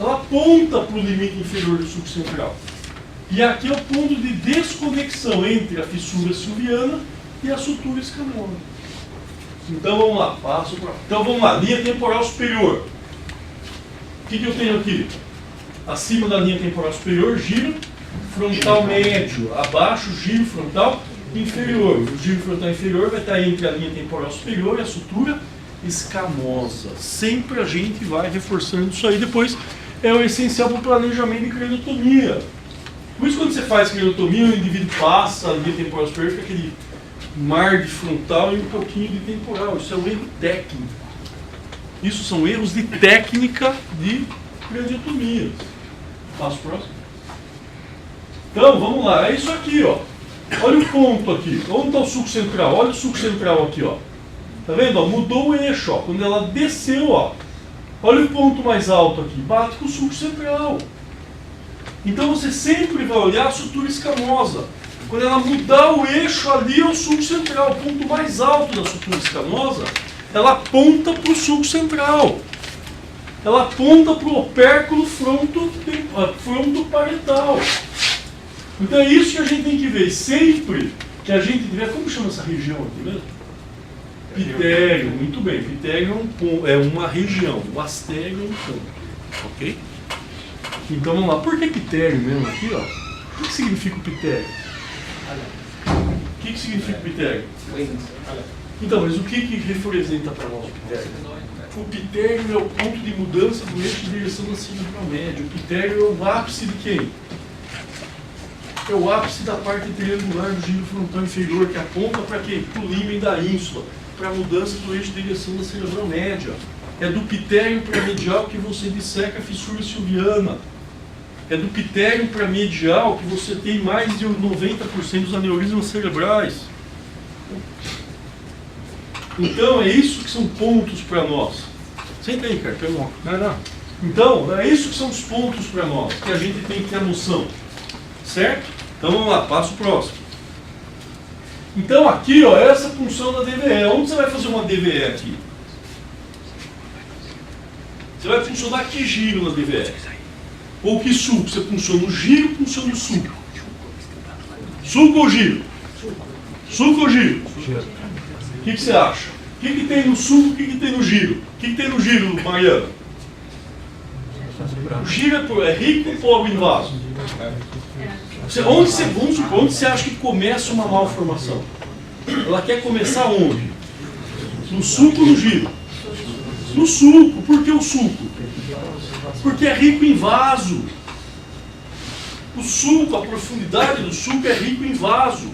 Ela aponta para o limite inferior do sulco central. E aqui é o ponto de desconexão entre a fissura silviana e a sutura escamosa. Então vamos lá, passo para. Então vamos lá, linha temporal superior. O que eu tenho aqui? Acima da linha temporal superior, giro frontal médio. Abaixo, giro frontal inferior. O giro frontal inferior vai estar entre a linha temporal superior e a sutura escamosa. Sempre a gente vai reforçando isso aí. Depois é o essencial para o planejamento de craniotomia. Por isso, quando você faz craniotomia, o indivíduo passa a linha temporal superior, fica aquele mar de frontal e um pouquinho de temporal. Isso é um erro técnico. Isso são erros de técnica de craniotomia. Passo próximo. Então, vamos lá. É isso aqui, ó. Olha o ponto aqui. Onde está o sulco central? Olha o sulco central aqui, ó. Tá vendo? Ó, mudou o eixo, ó. Quando ela desceu, ó. Olha o ponto mais alto aqui. Bate com o sulco central. Então você sempre vai olhar a sutura escamosa. Quando ela mudar o eixo, ali é o sulco central. O ponto mais alto da sutura escamosa, ela aponta para o sulco central. Ela aponta para o opérculo frontoparietal. Então é isso que a gente tem que ver. Sempre que a gente tiver... Como chama essa região aqui mesmo? Pitério. Muito bem. Pitério é uma região. O astério é um ponto. Ok? Então vamos lá. Por que pitério mesmo aqui, ó? O que significa o pitério? O que significa o pitério? Então, mas o que representa para nós o pitério? O pitério é o ponto de mudança do eixo de direção da cerebral média. O pitério é o ápice de quem? É o ápice da parte triangular do giro frontal inferior, que aponta para quem? Para o límen da ínsula, para a mudança do eixo de direção da cerebral média. É do pitério para medial que você disseca a fissura silviana. É do pitério para medial que você tem mais de 90% dos aneurismas cerebrais. Então, é isso que são pontos para nós. Senta aí, cara, pega um óculos. Não. Então, é isso que são os pontos para nós, que a gente tem que ter a noção. Certo? Então, vamos lá, passo próximo. Então, aqui, ó, essa função da DVE. Onde você vai fazer uma DVE aqui? Você vai funcionar que giro na DVE? Ou que sulco? Você funciona no giro ou funciona no sulco? Sulco ou giro? Suco ou giro? O que você acha? O que tem no sulco, o que tem no giro? O que tem no giro, Mariana? O giro é rico ou pobre em vaso? Onde você acha que começa uma malformação? Ela quer começar onde? No sulco ou no giro? No sulco. Por que o sulco? Porque é rico em vaso. O sulco, a profundidade do sulco é rico em vaso.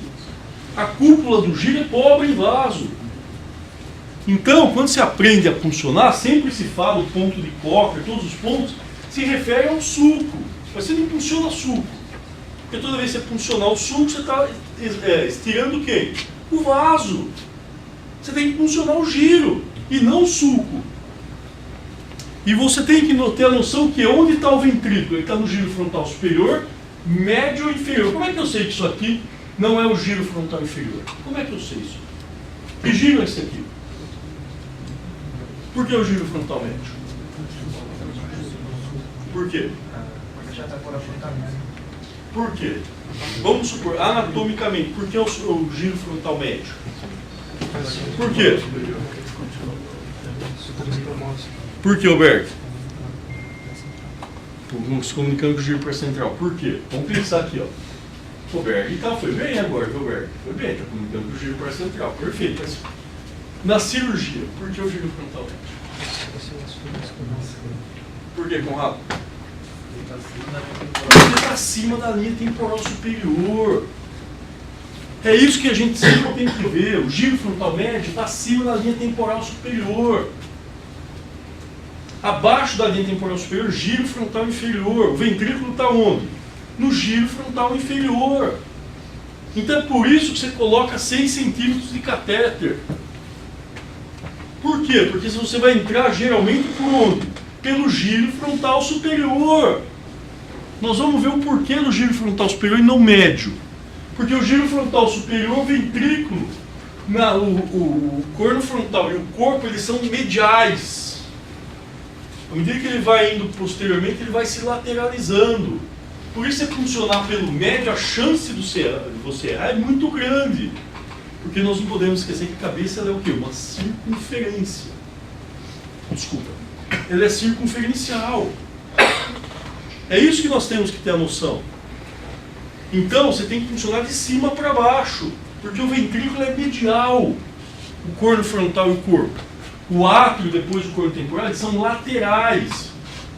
A cúpula do giro é pobre em vaso. Então, quando se aprende a funcionar, sempre se fala o ponto de Cocker, todos os pontos, se refere ao sulco. Mas você não funciona sulco. Porque toda vez que você funcionar o sulco, você está estirando quem? O vaso. Você tem que funcionar o giro e não o sulco. E você tem que ter a noção que onde está o ventrículo? Ele está no giro frontal superior, médio ou inferior. Como é que eu sei que isso aqui não é o giro frontal inferior? Como é que eu sei isso? Que giro é esse aqui? Por que o giro frontal médio? Por quê? Por quê? Vamos supor, anatomicamente, por que o giro frontal médio? Por quê? Por que, Alberto? Se comunicando com o giro central. Por quê? Vamos pensar aqui, ó. Alberto, então foi bem agora, Alberto. Foi bem, está comunicando com o giro central. Perfeito. Mas na cirurgia, por que o giro frontal médio? Por que, Conrado? Porque está acima da linha temporal superior. É isso que a gente sempre tem que ver. O giro frontal médio está acima da linha temporal superior. Abaixo da linha temporal superior, giro frontal inferior. O ventrículo está onde? No giro frontal inferior. Então é por isso que você coloca 6 centímetros de catéter. Por quê? Porque você vai entrar geralmente por onde? Pelo giro frontal superior. Nós vamos ver o porquê do giro frontal superior e não médio. Porque o giro frontal superior, o ventrículo, o corno frontal e o corpo, eles são mediais. À medida que ele vai indo posteriormente, ele vai se lateralizando. Por isso, se funcionar pelo médio, a chance de você errar é muito grande. Porque nós não podemos esquecer que a cabeça ela é o quê? Uma circunferência. Desculpa. Ela é circunferencial. É isso que nós temos que ter a noção. Então, você tem que funcionar de cima para baixo. Porque o ventrículo é medial. O corno frontal e o corpo. O átrio, depois do corno temporal, eles são laterais.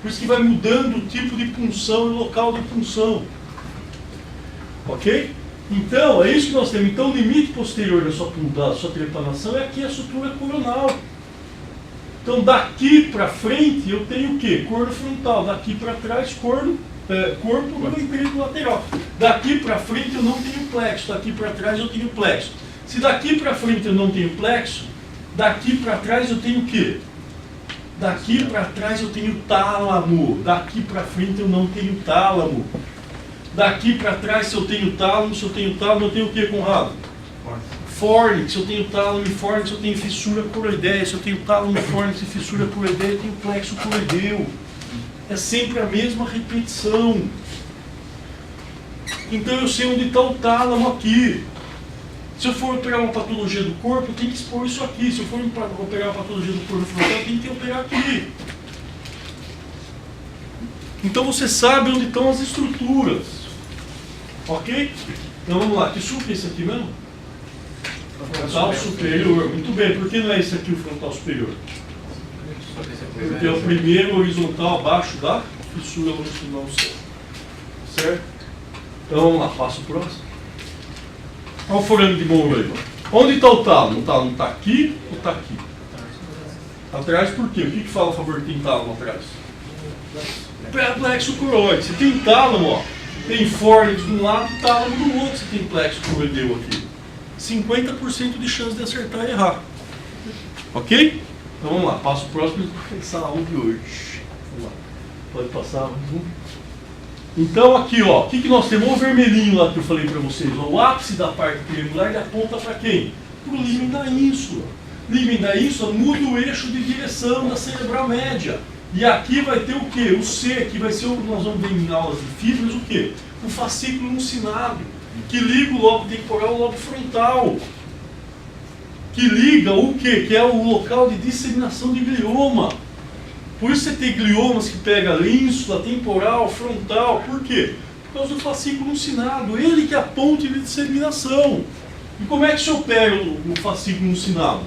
Por isso que vai mudando o tipo de punção e o local de punção. Ok? Então, é isso que nós temos. Então, o limite posterior da sua trepanação é aqui a sutura coronal. Então, daqui para frente, eu tenho o quê? Corno frontal. Daqui para trás, corpo do ventrículo lateral. Daqui para frente, eu não tenho plexo. Daqui para trás, eu tenho plexo. Se daqui para frente eu não tenho plexo, daqui para trás eu tenho o quê? Daqui para trás eu tenho tálamo. Daqui para frente eu não tenho tálamo. Daqui para trás, se eu tenho tálamo, eu tenho o quê, Conrado? Fórnix. Se eu tenho tálamo e fórnix, eu tenho fissura coroideia. Se eu tenho tálamo, fórnix e fissura coroideia, eu tenho plexo coroideu. É sempre a mesma repetição. Então eu sei onde está o tálamo aqui. Se eu for operar uma patologia do corpo, eu tenho que expor isso aqui. Se eu for operar uma patologia do corpo frontal, eu tenho que operar aqui. Então você sabe onde estão as estruturas. Ok? Então vamos lá. Que sulco é esse aqui mesmo? Frontal superior. Muito bem. Por que não é esse aqui o frontal superior? Porque é o primeiro horizontal abaixo da fissura longitudinal do céu. Certo? Então vamos lá. Passo o próximo. Olha o forame de Monroe aí. Onde está o tálamo? O tálamo está aqui ou está aqui? Atrás por quê? O que fala a favor de ter tálamo atrás? Plexo coroide. Você tem tálamo, ó. Tem fórnix de um lado e tálamo do outro. Você tem plexo coroideu aqui. 50% de chance de acertar e errar. Ok? Então vamos lá. Passo o próximo para começar a aula de hoje. Vamos lá. Pode passar. Então aqui, ó, o que nós temos? O vermelhinho lá que eu falei para vocês. Ó, o ápice da parte triangular ele aponta para quem? Para o límen da ínsula. Límen da ínsula muda o eixo de direção da cerebral média. E aqui vai ter o quê? O C, que vai ser o que nós vamos ver em aulas de fibras, o quê? O fascículo uncinado, que liga o lobo temporal ao lobo frontal. Que liga o quê? Que é o local de disseminação de glioma. Por isso você tem gliomas que pega ínsula, temporal, frontal. Por quê? Por causa do fascículo uncinado. Ele que é a ponte de disseminação. E como é que se opera o fascículo uncinado?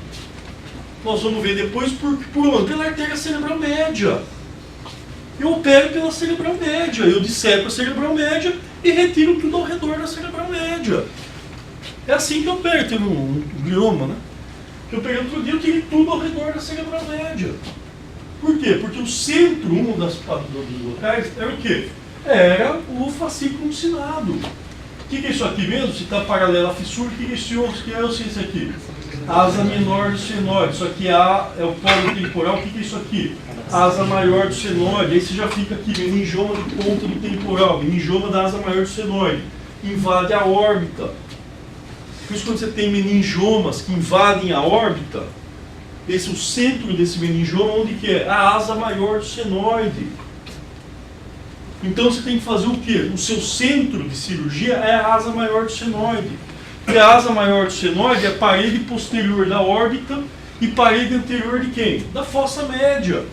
Nós vamos ver depois por onde? Pela artéria cerebral média. Eu opero pela cerebral média. Eu disseco a cerebral média e retiro tudo ao redor da cerebral média. É assim que eu opero. Tem um glioma, né? Que eu peguei outro dia, eu tirei tudo ao redor da cerebral média. Por quê? Porque o centro, um dos locais, era o quê? Era o fascículo uncinado. O que é isso aqui mesmo? Se está paralelo à fissura, o que é esse outro? O que é esse aqui? Asa menor do senoide. Isso aqui é o polo temporal. O que é isso aqui? Asa maior do senoide. Aí você já fica aqui, meningioma de ponta do temporal, meningioma da asa maior do senoide. Invade a órbita. Por isso, quando você tem meningiomas que invadem a órbita, esse é o centro desse meningioma, onde que é? A asa maior do senoide. Então você tem que fazer o quê? O seu centro de cirurgia é a asa maior do senoide. E a asa maior do senoide é a parede posterior da órbita e parede anterior de quem? Da fossa média.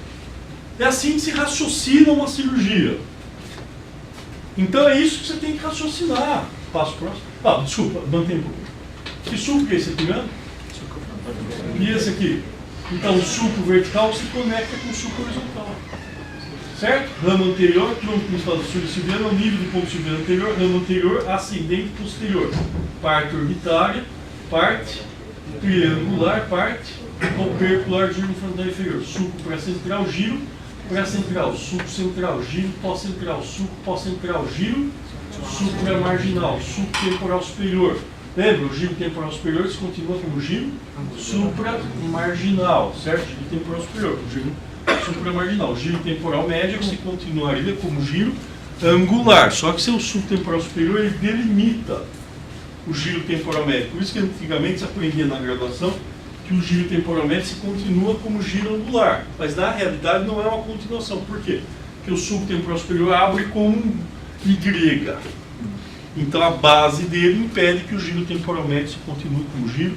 É assim que se raciocina uma cirurgia. Então é isso que você tem que raciocinar. Passo próximo. Desculpa, mantém um pouquinho. Que suco que é esse aqui mesmo? E esse aqui? Então o suco vertical se conecta com o suco horizontal. Certo? Ramo anterior, tronco principal do suco silviano, nível do ponto silviano anterior, ramo anterior, ascendente posterior. Parte orbitária, parte triangular, parte opercular, giro frontal inferior. Suco pré-central, giro pré-central, suco central, giro pós-central, suco pós-central, giro supramarginal, suco temporal superior. Lembra? O giro temporal superior se continua como giro supramarginal, certo? Giro temporal superior, o giro supramarginal. Giro temporal médio se continuaria como giro angular, só que seu subtemporal superior ele delimita o giro temporal médio. Por isso que antigamente se aprendia na graduação que o giro temporal médio se continua como giro angular, mas na realidade não é uma continuação. Por quê? Porque o subtemporal superior abre como Y. Então a base dele impede que o giro temporal médio se continue como giro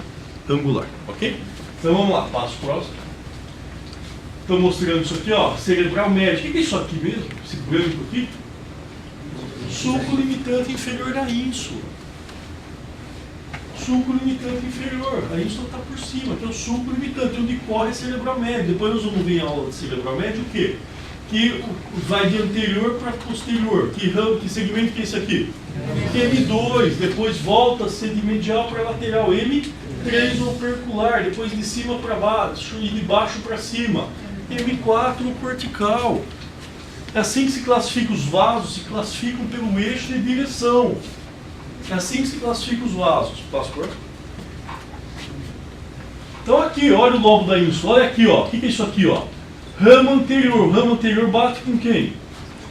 angular, ok? Então vamos lá, passo próximo. Estou mostrando isso aqui, ó, cerebral médio. O que é isso aqui mesmo? Esse branco aqui? Sulco limitante inferior da ínsula. Sulco limitante inferior. A ínsula está por cima, que é o sulco limitante, onde corre a cerebral médio. Depois nós vamos ver em aula de cerebral médio o quê? Que vai de anterior para posterior. Que segmento que é esse aqui? M2, depois volta a ser de medial para lateral, M3 opercular, depois de cima para baixo e de baixo para cima, M4 cortical. É assim que se classifica os vasos, se classificam pelo eixo de direção. É assim que se classifica os vasos. Passo por. Então aqui, olha o lobo da ínsula, olha aqui, ó. O que é isso aqui, ó? Ramo anterior bate com quem?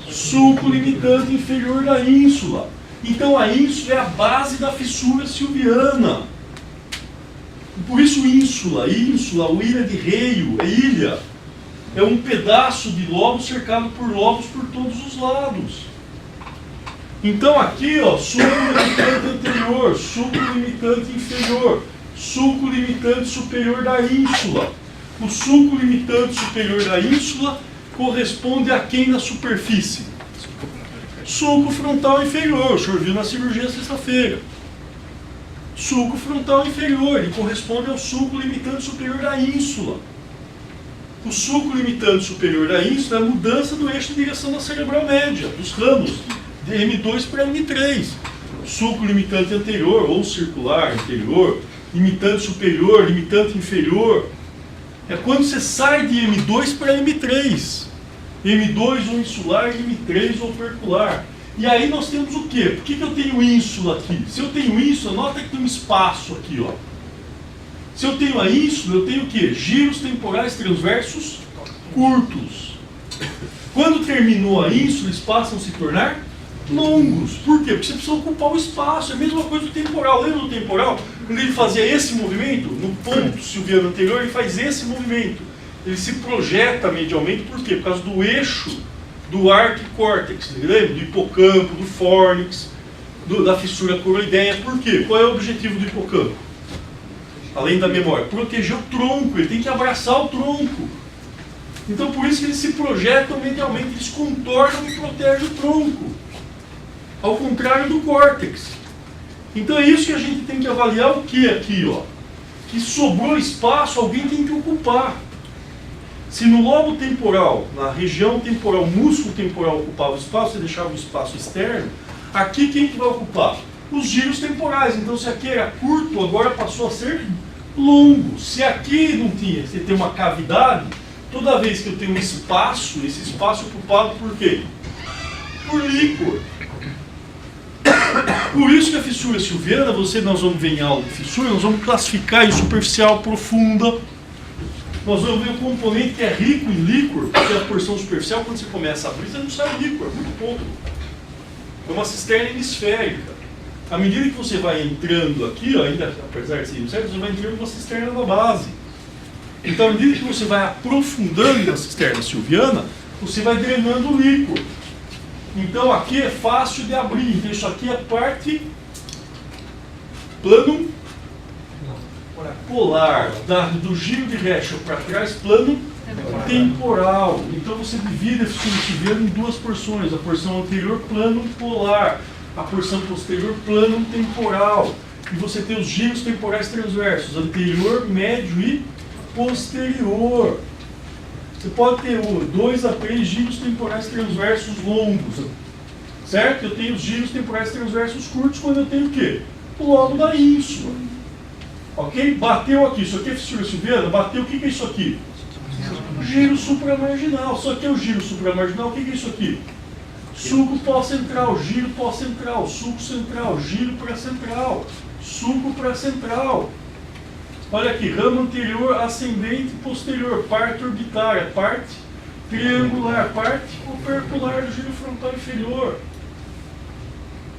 Sulco limitante inferior da ínsula. Então a ínsula é a base da fissura silviana. Por isso ínsula, ou ilha de reio, é ilha. É um pedaço de lobo cercado por lobos por todos os lados. Então aqui, ó, sulco limitante anterior, sulco limitante inferior, sulco limitante superior da ínsula. O sulco limitante superior da ínsula corresponde a quem na superfície? Sulco frontal inferior, o senhor viu na cirurgia sexta-feira. Sulco frontal inferior, ele corresponde ao sulco limitante superior da ínsula. O sulco limitante superior da ínsula é a mudança do eixo de direção da cerebral média, dos ramos, de M2 para M3. Sulco limitante anterior, ou circular anterior, limitante superior, limitante inferior. É quando você sai de M2 para M3. M2 ou insular e M3 ou opercular. E aí nós temos o quê? Por que eu tenho ínsula aqui? Se eu tenho ínsula, nota que tem um espaço aqui, ó. Se eu tenho a ínsula, eu tenho o quê? Giros temporais transversos curtos. Quando terminou a ínsula, eles passam a se tornar longos. Por quê? Porque você precisa ocupar o espaço. É a mesma coisa do temporal. Lembra do temporal? Quando ele fazia esse movimento, no ponto silviano anterior, ele faz esse movimento. ele se projeta medialmente, por quê? Por causa do eixo do arquicórtex, lembra? Do hipocampo, do fórnix, da fissura coroideia. Por quê? Qual é o objetivo do hipocampo? Além da memória, proteger o tronco, ele tem que abraçar o tronco. Então por isso que eles se projetam medialmente, eles contornam e protegem o tronco. Ao contrário do córtex. Então é isso que a gente tem que avaliar o que aqui, ó. Que sobrou espaço, alguém tem que ocupar. Se no lobo temporal, na região temporal, o músculo temporal ocupava o espaço, você deixava o espaço externo, aqui quem que vai ocupar? Os giros temporais. Então se aqui era curto, agora passou a ser longo. Se aqui não tinha, você tem uma cavidade, toda vez que eu tenho um espaço, esse espaço é ocupado por quê? Por líquor. Por isso que a fissura silviana, nós vamos ver em aula de fissura, nós vamos classificar em superficial, profunda. Nós vamos ver o componente que é rico em líquor, porque a porção superficial, quando você começa a abrir, você não sai líquor, é muito pouco. É uma cisterna hemisférica. À medida que você vai entrando aqui, ó, ainda, apesar de ser hemisférico, você vai entrando numa cisterna na base. Então, à medida que você vai aprofundando na cisterna silviana, você vai drenando o líquor. Então, aqui é fácil de abrir. Então, isso aqui é parte plano polar, do giro de Herschel para trás, plano temporal. Então você divide a fissura silviana em duas porções: a porção anterior, plano polar, a porção posterior, plano temporal. E você tem os giros temporais transversos, anterior, médio e posterior. Você pode ter 2 a 3 giros temporais transversos longos, certo? Eu tenho os giros temporais transversos curtos quando eu tenho o quê? O lobo da ínsula. Ok? Bateu aqui, isso aqui é fissura silviana, bateu, o que é isso aqui? Giro supramarginal. Isso aqui é o giro supramarginal, o que é isso aqui? Sulco pós-central, giro pós-central, sulco central, giro pré-central, sulco pré-central. Olha aqui, ramo anterior, ascendente, posterior, parte orbitária, parte triangular, parte opercular do giro frontal inferior.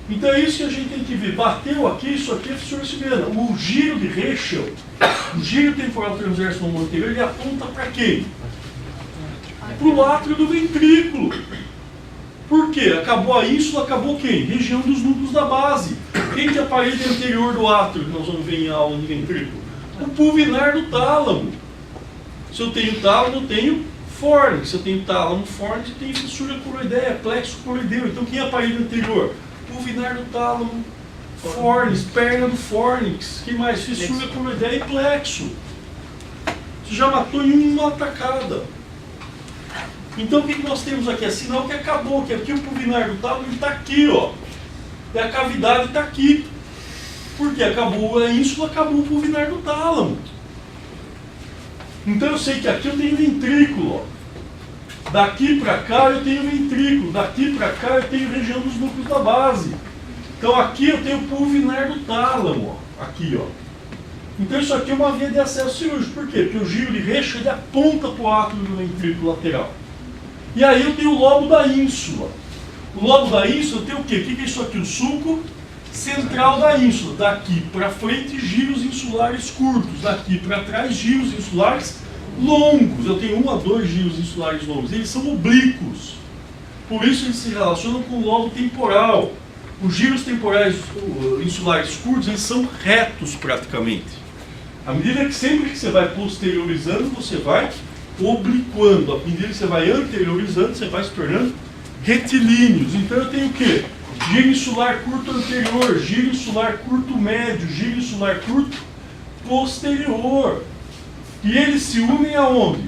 Então é isso que a gente tem que ver. Bateu aqui, isso aqui é fissura silviana. O giro de Herschel, o giro temporal transverso no anterior, ele aponta para quem? Para o átrio do ventrículo. Por quê? Acabou a ínsula, acabou quem? Região dos núcleos da base. Quem que é a parede anterior do átrio, que nós vamos ver em aula no ventrículo? O pulvinar do tálamo. Se eu tenho tálamo, eu tenho fórnix. Se eu tenho tálamo, fórnix, eu tenho fissura coroideia, plexo coroideu. Então quem é a parede anterior? Pulvinar do tálamo, fórnix, perna do fórnix. Que mais? Fissura coroideia e plexo. Você já matou em uma atacada. Então o que nós temos aqui? É sinal que acabou, que aqui o pulvinar do tálamo está aqui, ó. E a cavidade está aqui. Porque acabou a ínsula, acabou o pulvinar do tálamo. Então eu sei que aqui eu tenho ventrículo, ó. Daqui para cá eu tenho ventrículo, daqui para cá eu tenho região dos núcleos da base. Então aqui eu tenho pulvinar do tálamo, ó. Aqui, ó. Então isso aqui é uma via de acesso cirúrgico. Por quê? Porque o giro de Herschel ele aponta para o átrio do ventrículo lateral. E aí eu tenho o lobo da ínsula. O lobo da ínsula tem o quê? O que é isso aqui? O sulco central da ínsula. Daqui para frente, giros insulares curtos. Daqui para trás, giros insulares longos. Eu tenho 1 a 2 giros insulares longos. Eles são oblíquos. Por isso eles se relacionam com o lobo temporal. Os giros temporais insulares curtos, eles são retos praticamente. À medida que sempre que você vai posteriorizando, você vai obliquando. À medida que você vai anteriorizando, você vai se tornando retilíneos. Então eu tenho o quê? Giro insular curto anterior, giro insular curto médio, giro insular curto posterior. E eles se unem aonde?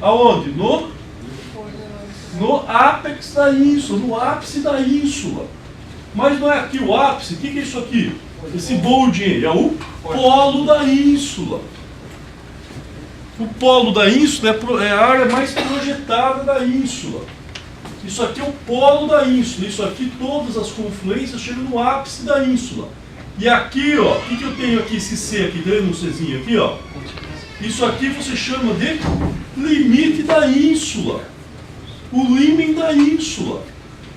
Aonde? No ápex da ínsula, no ápice da ínsula. Mas não é aqui o ápice, o que é isso aqui? Esse bulging é o polo da ínsula. O polo da ínsula é a área mais projetada da ínsula. Isso aqui é o polo da ínsula. Isso aqui, todas as confluências chegam no ápice da ínsula. E aqui, ó, o que eu tenho aqui, esse C aqui, dando um Czinho aqui, ó. Isso aqui você chama de limite da ínsula. O límen da ínsula.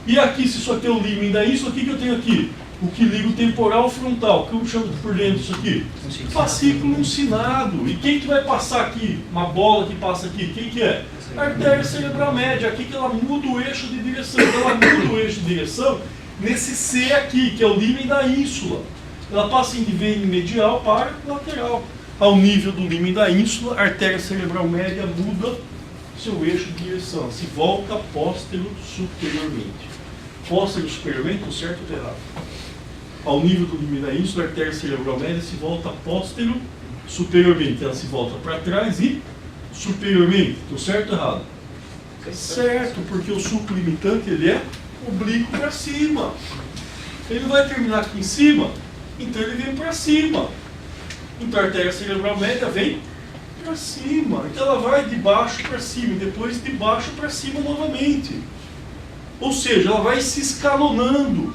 E aqui, se isso aqui é o límen da ínsula, o que eu tenho aqui? o que liga o temporal ao frontal. Como chama por dentro isso aqui? Fascículo uncinado. E quem que vai passar aqui? Uma bola que passa aqui. Quem que é? A artéria cerebral média. Aqui que ela muda o eixo de direção. Então ela muda o eixo de direção nesse C aqui, que é o límen da ínsula. Ela passa de veia medial para lateral. Ao nível do límen da ínsula, a artéria cerebral média muda seu eixo de direção. Se volta póstero superiormente. Póstero superiormente, estou certo ou errado? Ao nível do límen da ínsula, a artéria cerebral média se volta póstero superiormente. Ela se volta para trás e superiormente. Estou certo ou errado? Certo, porque o sulco limitante ele é oblíquo para cima. Ele não vai terminar aqui em cima, então ele vem para cima. Então a artéria cerebral média vem para cima. Então ela vai de baixo para cima, e depois de baixo para cima novamente. Ou seja, ela vai se escalonando.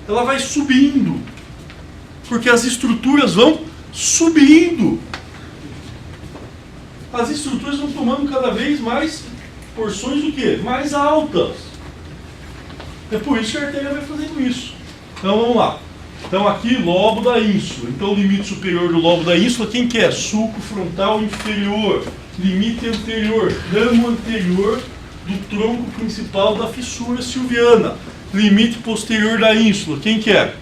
Ela vai subindo. Porque as estruturas vão subindo. As estruturas vão tomando cada vez mais porções do quê? Mais altas. É por isso que a artéria vai fazendo isso. Então vamos lá. Então aqui, lobo da ínsula. Então o limite superior do lobo da ínsula, quem que é? Sulco frontal inferior. Limite anterior, ramo anterior do tronco principal da fissura silviana. Limite posterior da ínsula, quem que é?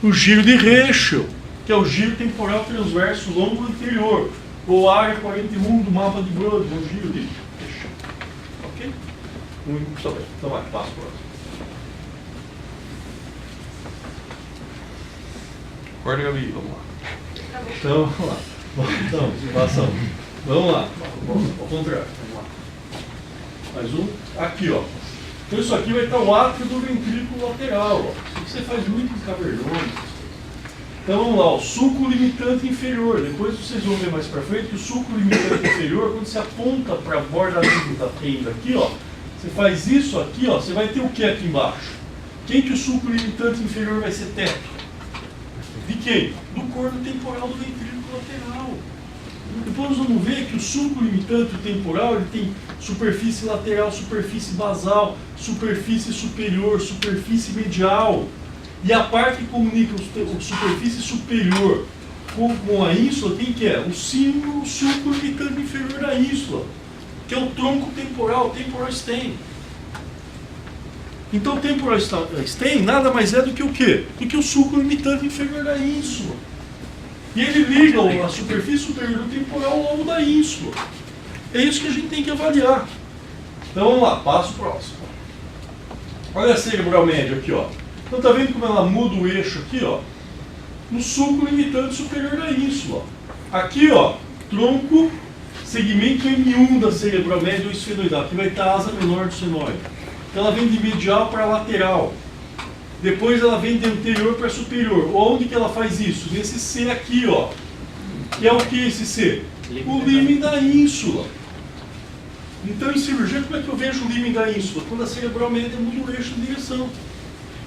O giro de Rechel, que é o giro temporal transverso longo anterior. Ou área 41 do mapa de Brodmann, o giro de Rechel. Ok? Muito bem. Então vai, passo para o próximo. Acorda, Gabi, vamos lá. Então, vamos lá. Então, passa um. Vamos lá. Ao contrário. Vamos lá. Mais um. Aqui, ó. Então isso aqui vai estar o átrio do ventrículo lateral, ó. Isso que você faz muito em cavernones. Então vamos lá, o sulco limitante inferior. Depois vocês vão ver mais para frente que o sulco limitante inferior, quando você aponta para a borda da tenda aqui, ó, você faz isso aqui, ó, você vai ter o que aqui embaixo? Quem que o sulco limitante inferior vai ser teto? De quem? Do corno temporal do ventrículo lateral. Depois nós vamos ver que o sulco limitante temporal ele tem superfície lateral, superfície basal, superfície superior, superfície medial. E a parte que comunica a superfície superior com a ínsula, quem que é? O sulco limitante inferior da ínsula, que é o tronco temporal, o temporal stem. Então o temporal stem nada mais é do que o quê? Do que o sulco limitante inferior da ínsula. E ele liga a superfície superior do temporal ao longo da ínsula. É isso que a gente tem que avaliar. Então vamos lá, passo próximo. Olha a cerebral média aqui, ó. Então tá vendo como ela muda o eixo aqui, ó? No sulco limitante superior da ínsula. Aqui, ó, tronco, segmento M1 da cerebral média ou esfenoidal. Aqui vai estar a asa menor do senoide. Então ela vem de medial para lateral. Depois ela vem de anterior para superior. Onde que ela faz isso? Nesse C aqui, ó. Que é o que esse C? O límen da ínsula. Então em cirurgia, como é que eu vejo o límen da ínsula? Quando a cerebral média muda o eixo de direção.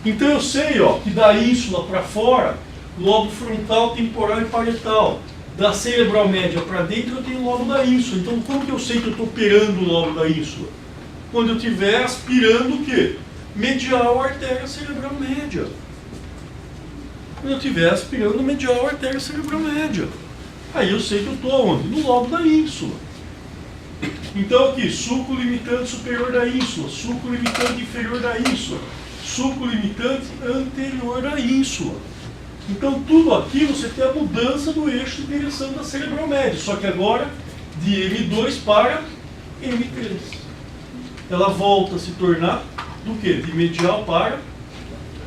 Então eu sei, ó, que da ínsula para fora, lobo frontal, temporal e parietal. Da cerebral média para dentro eu tenho o lobo da ínsula. Então como que eu sei que eu estou operando o lobo da ínsula? Quando eu estiver aspirando o quê? Medial à artéria cerebral média. Quando eu estiver aspirando medial à artéria cerebral média. Aí eu sei que eu estou onde? No lobo da ínsula. Então aqui, sulco limitante superior da ínsula, sulco limitante inferior da ínsula, sulco limitante anterior da ínsula. Então tudo aqui você tem a mudança do eixo de direção da cerebral média, só que agora de M2 para M3. Ela volta a se tornar do que? De medial para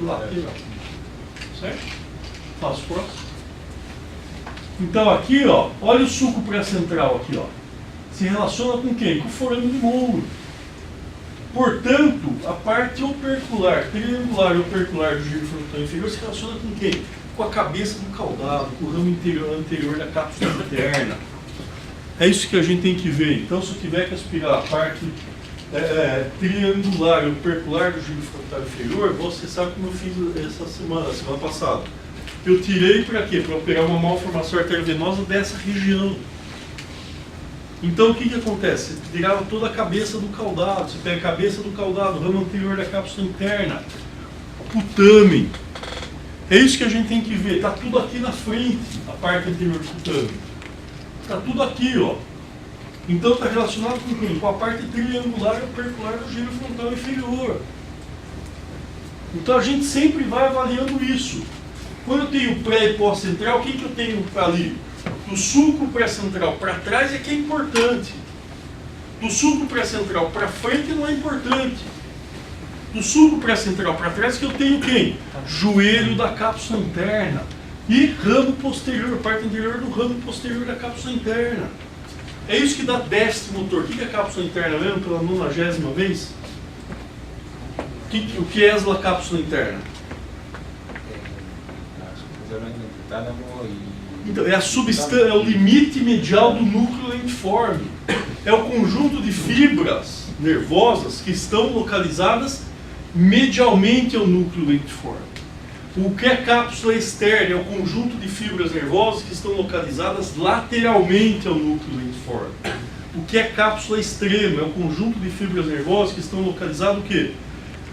lateral. Certo? Passo próximo. Então aqui, ó, olha o sulco pré-central aqui, ó. Se relaciona com quem? Com o forame de Monro. Portanto, a parte opercular, triangular e opercular do giro frontal inferior se relaciona com quem? Com a cabeça do caudado, com o ramo anterior da cápsula interna. É isso que a gente tem que ver. Então, se eu tiver que aspirar a parte triangular e opercular do giro frontal inferior, você sabe como eu fiz essa semana passada. Eu tirei para quê? Para operar uma malformação arteriovenosa dessa região. Então o que acontece? Você tirava toda a cabeça do caudado, você pega a cabeça do caudado, o ramo anterior da cápsula interna, putamen. É isso que a gente tem que ver. Está tudo aqui na frente, a parte anterior do putamen. Está tudo aqui, ó. Então está relacionado com quem? Com a parte triangular e opercular do giro frontal inferior. Então a gente sempre vai avaliando isso. Quando eu tenho pré e pós-central, o que eu tenho ali? Do sulco pré-central para trás é que é importante. Do sulco pré-central para frente não é importante. Do sulco pré-central para trás que eu tenho quem? Joelho da cápsula interna. E ramo posterior, parte anterior do ramo posterior da cápsula interna. É isso que dá déficit motor. O que é a cápsula interna mesmo, pela 90ª vez? O que é a cápsula interna? Então, é a substância, é o limite medial do núcleo lentiforme. É o conjunto de fibras nervosas que estão localizadas medialmente ao núcleo lentiforme. O que é cápsula externa é o conjunto de fibras nervosas que estão localizadas lateralmente ao núcleo lentiforme. O que é cápsula extrema é o conjunto de fibras nervosas que estão localizadas o quê?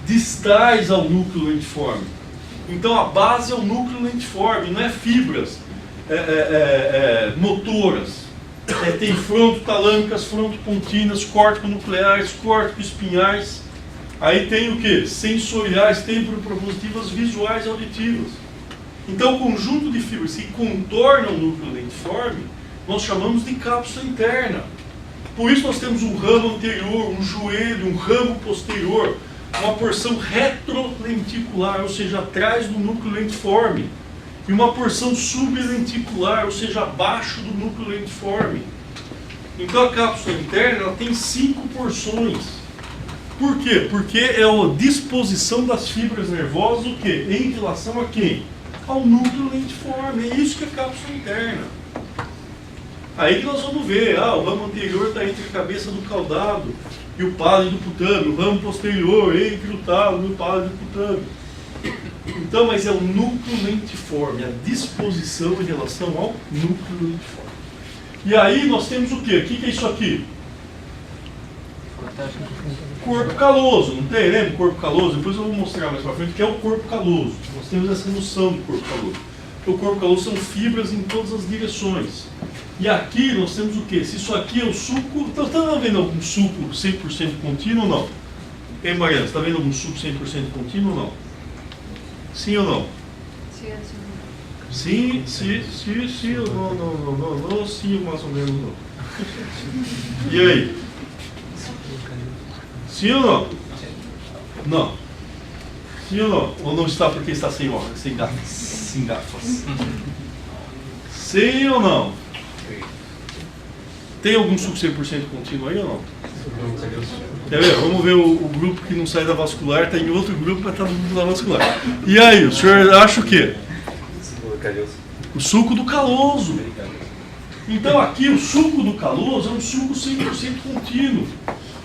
Distais ao núcleo lentiforme. Então a base é o núcleo lentiforme, não é fibras motoras. Tem frontotalâmicas, frontopontinas, córtico-nucleares, córtico-espinhais. Aí tem o que? Sensoriais, temporopropositivas, visuais e auditivas. Então o conjunto de fibras que contornam o núcleo lentiforme, nós chamamos de cápsula interna. Por isso nós temos um ramo anterior, um joelho, um ramo posterior, uma porção retrolenticular, ou seja, atrás do núcleo lentiforme, e uma porção sublenticular, ou seja, abaixo do núcleo lentiforme. Então a cápsula interna ela tem 5 porções. Por quê? Porque é a disposição das fibras nervosas o quê? Em relação a quem? Ao núcleo lentiforme. É isso que é a cápsula interna. Aí que nós vamos ver, o ramo anterior está entre a cabeça do caudado e o pálido putame, o ramo posterior entre o tálamo e o pálido putame. Então, mas é o núcleo lentiforme, a disposição em relação ao núcleo lentiforme. E aí nós temos o quê? O que é isso aqui? Corpo caloso, não tem? Lembra o corpo caloso? Depois eu vou mostrar mais pra frente o que é o corpo caloso. Nós temos essa noção do corpo caloso. O corpo caloso são fibras em todas as direções. E aqui nós temos o quê? Se isso aqui é o suco... Então, está vendo algum suco 100% contínuo ou não? Ei, Mariana, está vendo algum suco 100% contínuo ou não? Sim ou não? Sim, sim, não, sim, mais ou menos não. E aí? Sim ou não? Não. Sim ou não? Ou não está porque está sem óculos, sem gafas? Sim ou não? Tem algum suco 100% contínuo aí ou não? Quer ver? Vamos ver o grupo que não sai da vascular, está em outro grupo, mas está no grupo da vascular. E aí, o senhor acha o quê? O suco do caloso. Então aqui o suco do caloso é um suco 100% contínuo.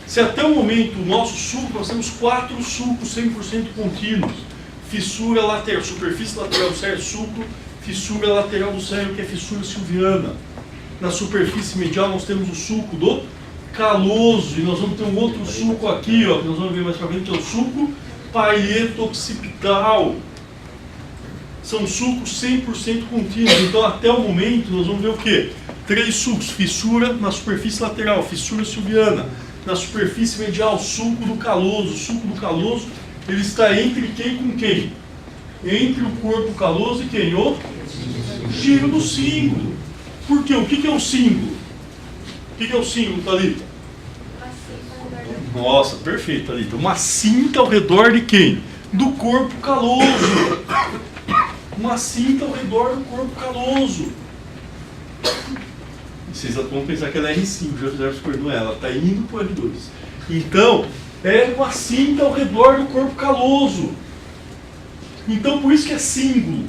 Se até o momento o nosso suco, nós temos 4 sucos 100% contínuos. Fissura lateral, superfície lateral do cérebro, suco, fissura lateral do cérebro, que é fissura silviana. Na superfície medial nós temos o suco do caloso, e nós vamos ter um outro suco aqui, ó, que nós vamos ver mais pra frente, que é o suco parietoccipital. São sucos 100% contínuos. Então até o momento nós vamos ver o quê? 3 sucos, fissura na superfície lateral, fissura silviana. Na superfície medial, suco do caloso. O suco do caloso, ele está entre quem com quem? Entre o corpo caloso e quem? O giro do símbolo. Por quê? O que é o símbolo? O que é o símbolo, Thalita? Nossa, perfeito, Thalita. Uma cinta ao redor de quem? Do corpo caloso. Uma cinta ao redor do corpo caloso. Vocês vão pensar que ela é R5, já fizeram escolher, não é? Ela está indo para o R2. Então, é uma cinta ao redor do corpo caloso. Então, por isso que é símbolo.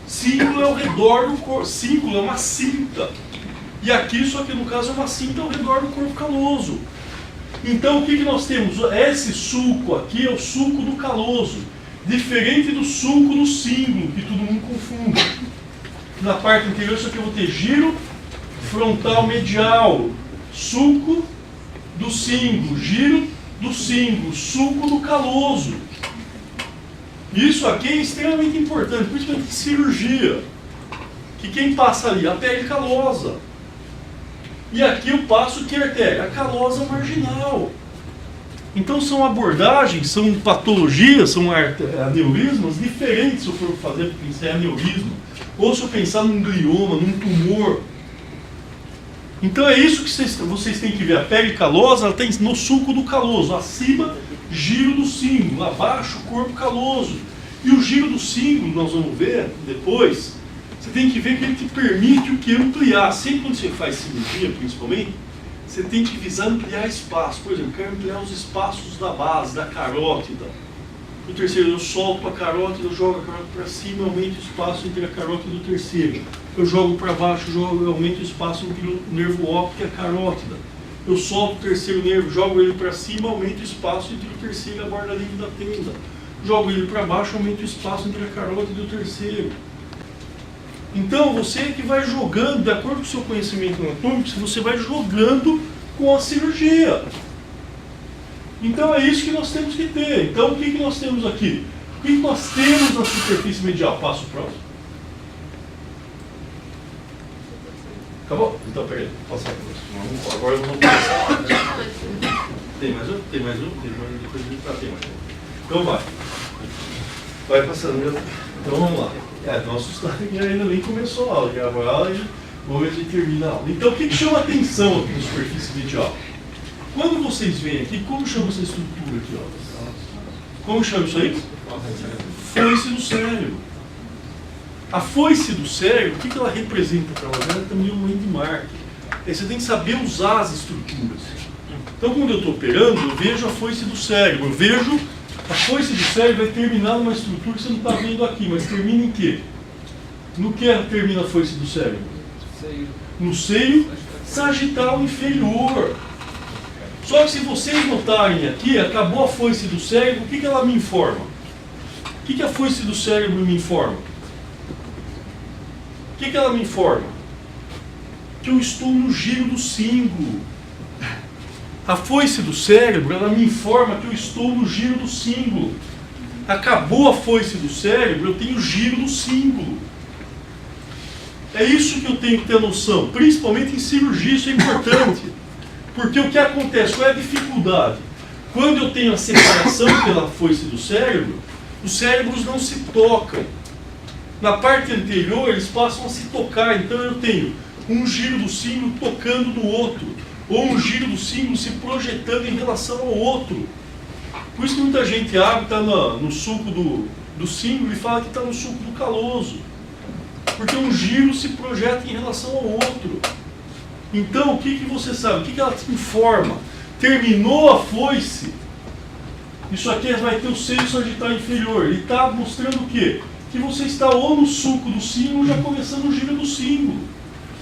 Símbolo é ao redor do corpo. Símbolo é uma cinta. E aqui, isso aqui no caso, é uma cinta ao redor do corpo caloso. Então, o que nós temos? Esse suco aqui é o suco do caloso. Diferente do suco do símbolo, que todo mundo confunde. Na parte anterior, isso aqui eu vou ter giro frontal medial, suco do símbolo, giro do símbolo, suco do caloso. Isso aqui é extremamente importante, principalmente em cirurgia. Que quem passa ali? A pele calosa. E aqui eu passo que artéria? A calosa marginal. Então são abordagens, são patologias, são aneurismas diferentes se eu for fazer pensar em aneurisma. Ou se eu pensar num glioma, num tumor. Então é isso que vocês têm que ver. A pele calosa ela tem no sulco do caloso. Acima, giro do símbolo. Abaixo, corpo caloso. E o giro do símbolo, nós vamos ver depois, você tem que ver que ele te permite o que? Ampliar. Sempre quando você faz cirurgia, principalmente, você tem que visar ampliar espaço. Por exemplo, eu quero ampliar os espaços da base, da carótida. No terceiro, eu solto a carótida, eu jogo a carótida para cima, aumento o espaço entre a carótida e o terceiro. Eu jogo para baixo, eu aumento o espaço entre o nervo óptico e a carótida. Eu solto o terceiro nervo, jogo ele para cima, aumento o espaço entre o terceiro e a borda livre da tenda. Jogo ele para baixo, aumento o espaço entre a carótida e o terceiro. Então, você é que vai jogando, de acordo com o seu conhecimento anatômico, você vai jogando com a cirurgia. Então, é isso que nós temos que ter. Então, o que nós temos aqui? O que nós temos na superfície medial? Passo próximo. Acabou? Então, peraí. Passar próximo. Agora eu vou passar. Tem mais um? Tem mais um? Depois a gente tá, tem mais um. Então, vai. Vai passando. Então, vamos lá. Nosso estágio ainda nem começou a aula, já vai a aula e vamos ver se termina a aula. Então, o que chama atenção aqui na superfície medial? Quando vocês veem aqui, como chama essa estrutura aqui? Ó? Como chama isso aí? Foice do cérebro. A foice do cérebro, o que ela representa para nós? Ela é também um landmark. Aí você tem que saber usar as estruturas. Então, quando eu estou operando, eu vejo a foice do cérebro, eu vejo. A foice do cérebro vai terminar numa estrutura que você não está vendo aqui, mas termina em quê? No que termina a foice do cérebro? No seio sagital inferior. Só que se vocês notarem aqui, acabou a foice do cérebro, o que ela me informa? O que a foice do cérebro me informa? O que ela me informa? Que eu estou no giro do símbolo. A foice do cérebro, ela me informa que eu estou no giro do símbolo. Acabou a foice do cérebro, eu tenho o giro do símbolo. É isso que eu tenho que ter noção, principalmente em cirurgia, isso é importante. Porque o que acontece? Qual é a dificuldade? Quando eu tenho a separação pela foice do cérebro, os cérebros não se tocam. Na parte anterior, eles passam a se tocar, então eu tenho um giro do símbolo tocando no outro. Ou um giro do símbolo se projetando em relação ao outro. Por isso que muita gente abre, está no sulco do símbolo e fala que está no sulco do caloso. Porque um giro se projeta em relação ao outro. Então, o que você sabe? O que ela te informa? Terminou a foice, isso aqui vai ter o seio sagital inferior. Ele está mostrando o quê? Que você está ou no sulco do símbolo, já começando o giro do símbolo.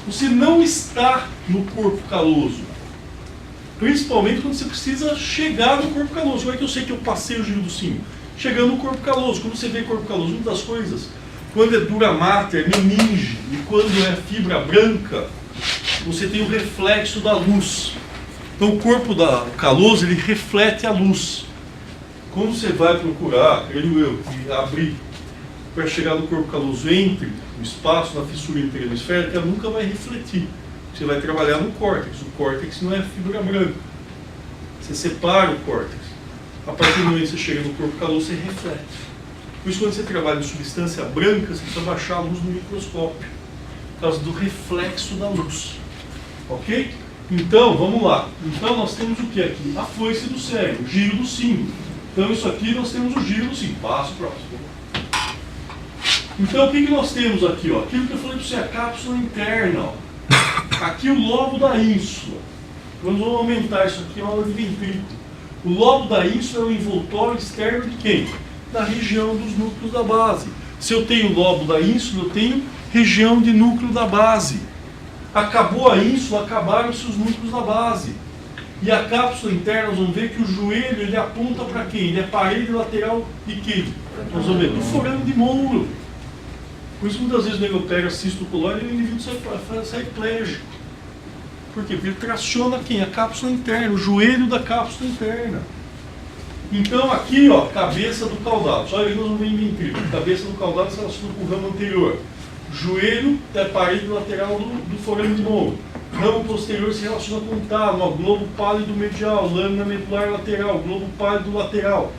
Você não está no corpo caloso. Principalmente quando você precisa chegar no corpo caloso. Como é que eu sei que eu passei o giro do símbolo? Chegando no corpo caloso. Quando você vê corpo caloso, uma das coisas, quando é dura mater, meninge, e quando é fibra branca, você tem o reflexo da luz. Então o corpo caloso, ele reflete a luz. Quando você vai procurar, abrir para chegar no corpo caloso entre o espaço na fissura interhemisférica, ela nunca vai refletir. Você vai trabalhar no córtex. O córtex não é fibra branca. Você separa o córtex. A partir do momento que você chega no corpo caloso, você reflete. Por isso, quando você trabalha em substância branca, você precisa baixar a luz no microscópio. Por causa do reflexo da luz. Ok? Então, vamos lá. Então, nós temos o que aqui? A foice do cérebro, o giro do símbolo. Então, isso aqui nós temos o giro do símbolo. Passo próximo. Então, o que nós temos aqui? Ó? Aquilo que eu falei para você, a cápsula interna. Ó. Aqui o lobo da ínsula. Vamos aumentar isso aqui, é uma aula de ventrículo. O lobo da ínsula é o envoltório externo de quem? Da região dos núcleos da base. Se eu tenho lobo da ínsula, eu tenho região de núcleo da base. Acabou a ínsula, acabaram-se os núcleos da base. E a cápsula interna, nós vamos ver que o joelho ele aponta para quem? Ele é parede lateral de quem? Nós vamos ver do forame de Monro. Por isso, muitas vezes o nego pega cisto colóide e o indivíduo sai plégico. Por quê? Porque ele traciona quem? A cápsula interna, o joelho da cápsula interna. Então aqui, ó, cabeça do caudado. Só ele nós vamos ver em ventrículo. Cabeça do caudado se relaciona com o ramo anterior. Joelho é parede lateral do forame de novo. Ramo posterior se relaciona com o tálamo, ó, globo pálido medial, lâmina medular lateral, globo pálido lateral,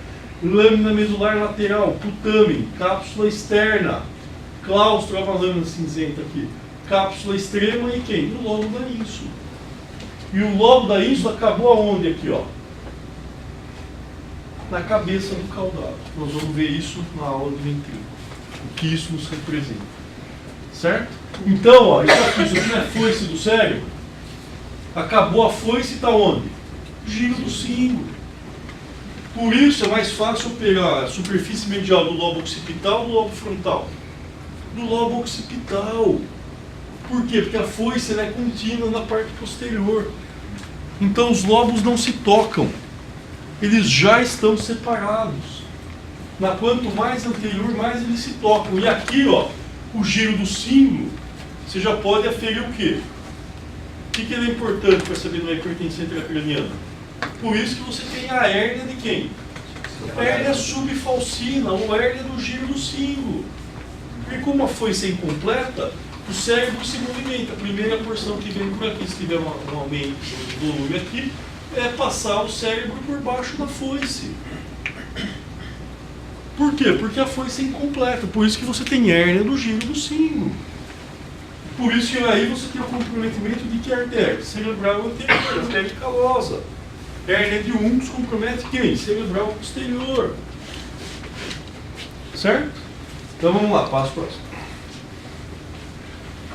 lâmina medular lateral, putamen, cápsula externa, claustro, olha a lâmina cinzenta aqui, cápsula extrema e quem? O lobo da ínsula. E o lobo da ínsula acabou aonde aqui, ó? Na cabeça do caudado. Nós vamos ver isso na aula de ventrículo. O que isso nos representa. Certo? Então, ó, isso aqui não é foice do cérebro. Acabou a foice e está onde? Giro do símbolo. Por isso é mais fácil operar a superfície medial do lobo occipital ou do lobo frontal? Do lobo occipital. Por quê? Porque a foice ela é contínua na parte posterior. Então os lobos não se tocam. Eles já estão separados. Na quanto mais anterior, mais eles se tocam. E aqui, ó, o giro do símbolo, você já pode aferir o quê? O que ele é importante para saber no hipertensão intracraniana? Por isso que você tem a hérnia de quem? A hérnia subfalcina, ou hérnia do giro do símbolo. Porque como a foice é incompleta, o cérebro se movimenta. A primeira porção que vem por aqui, se tiver um aumento de volume aqui, é passar o cérebro por baixo da foice. Por quê? Porque a foice é incompleta. Por isso que você tem hérnia do giro do símbolo. Por isso que aí você tem o comprometimento de que artéria? Cerebral anterior, artéria calosa. Hérnia de Uncus compromete quem? Cerebral posterior. Certo? Então vamos lá, passo próximo.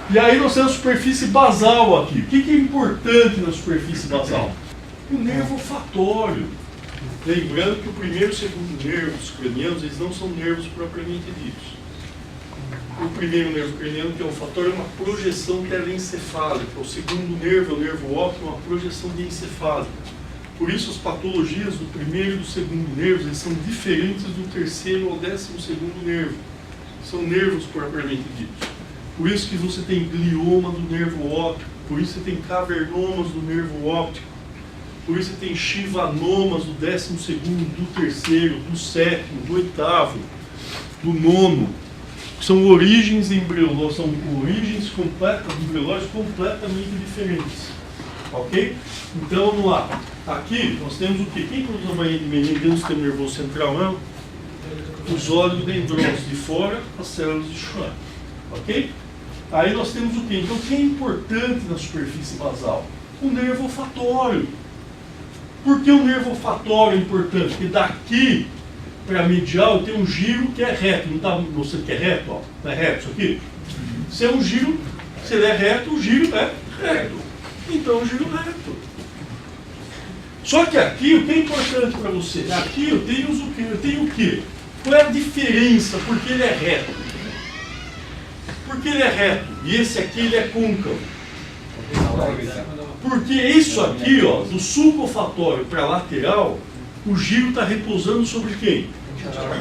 E aí nós temos a superfície basal aqui. O que é importante na superfície basal? O nervo olfatório. Lembrando que o primeiro e o segundo nervos cranianos, eles não são nervos propriamente ditos. O primeiro nervo craniano, que é o olfatório, é uma projeção telencefálica. O segundo nervo, o nervo óptico, é uma projeção diencefálica. Por isso as patologias do primeiro e do segundo nervos, eles são diferentes do terceiro ao 12º nervo. São nervos propriamente ditos. Por isso que você tem glioma do nervo óptico, por isso você tem cavernomas do nervo óptico, por isso você tem chivanomas do 12º, do terceiro, do 7º, do 8º, do 9º. São origens embriológicas, são origens embriológicas completamente diferentes. Ok? Então vamos lá. Aqui nós temos o quê? Quem produz a bainha de Meniere dentro do sistema nervoso central? Não? Os oligodendrons de fora, as células de Schwann. Ok? Aí nós temos o quê? Então o que é importante na superfície basal? O nervo olfatório. Por que o nervo olfatório é importante? Porque daqui para medial tem um giro que é reto. Não está mostrando que é reto? Ó. Não é reto isso aqui? Se é um giro, se ele é reto, o giro é reto. Então o giro é reto. Só que aqui o que é importante para você? Aqui eu tenho o quê? Eu tenho o quê? Qual é a diferença? Porque ele é reto. Porque ele é reto. E esse aqui ele é côncavo. Porque isso aqui, ó, do sulco olfatório para lateral, o giro está repousando sobre quem?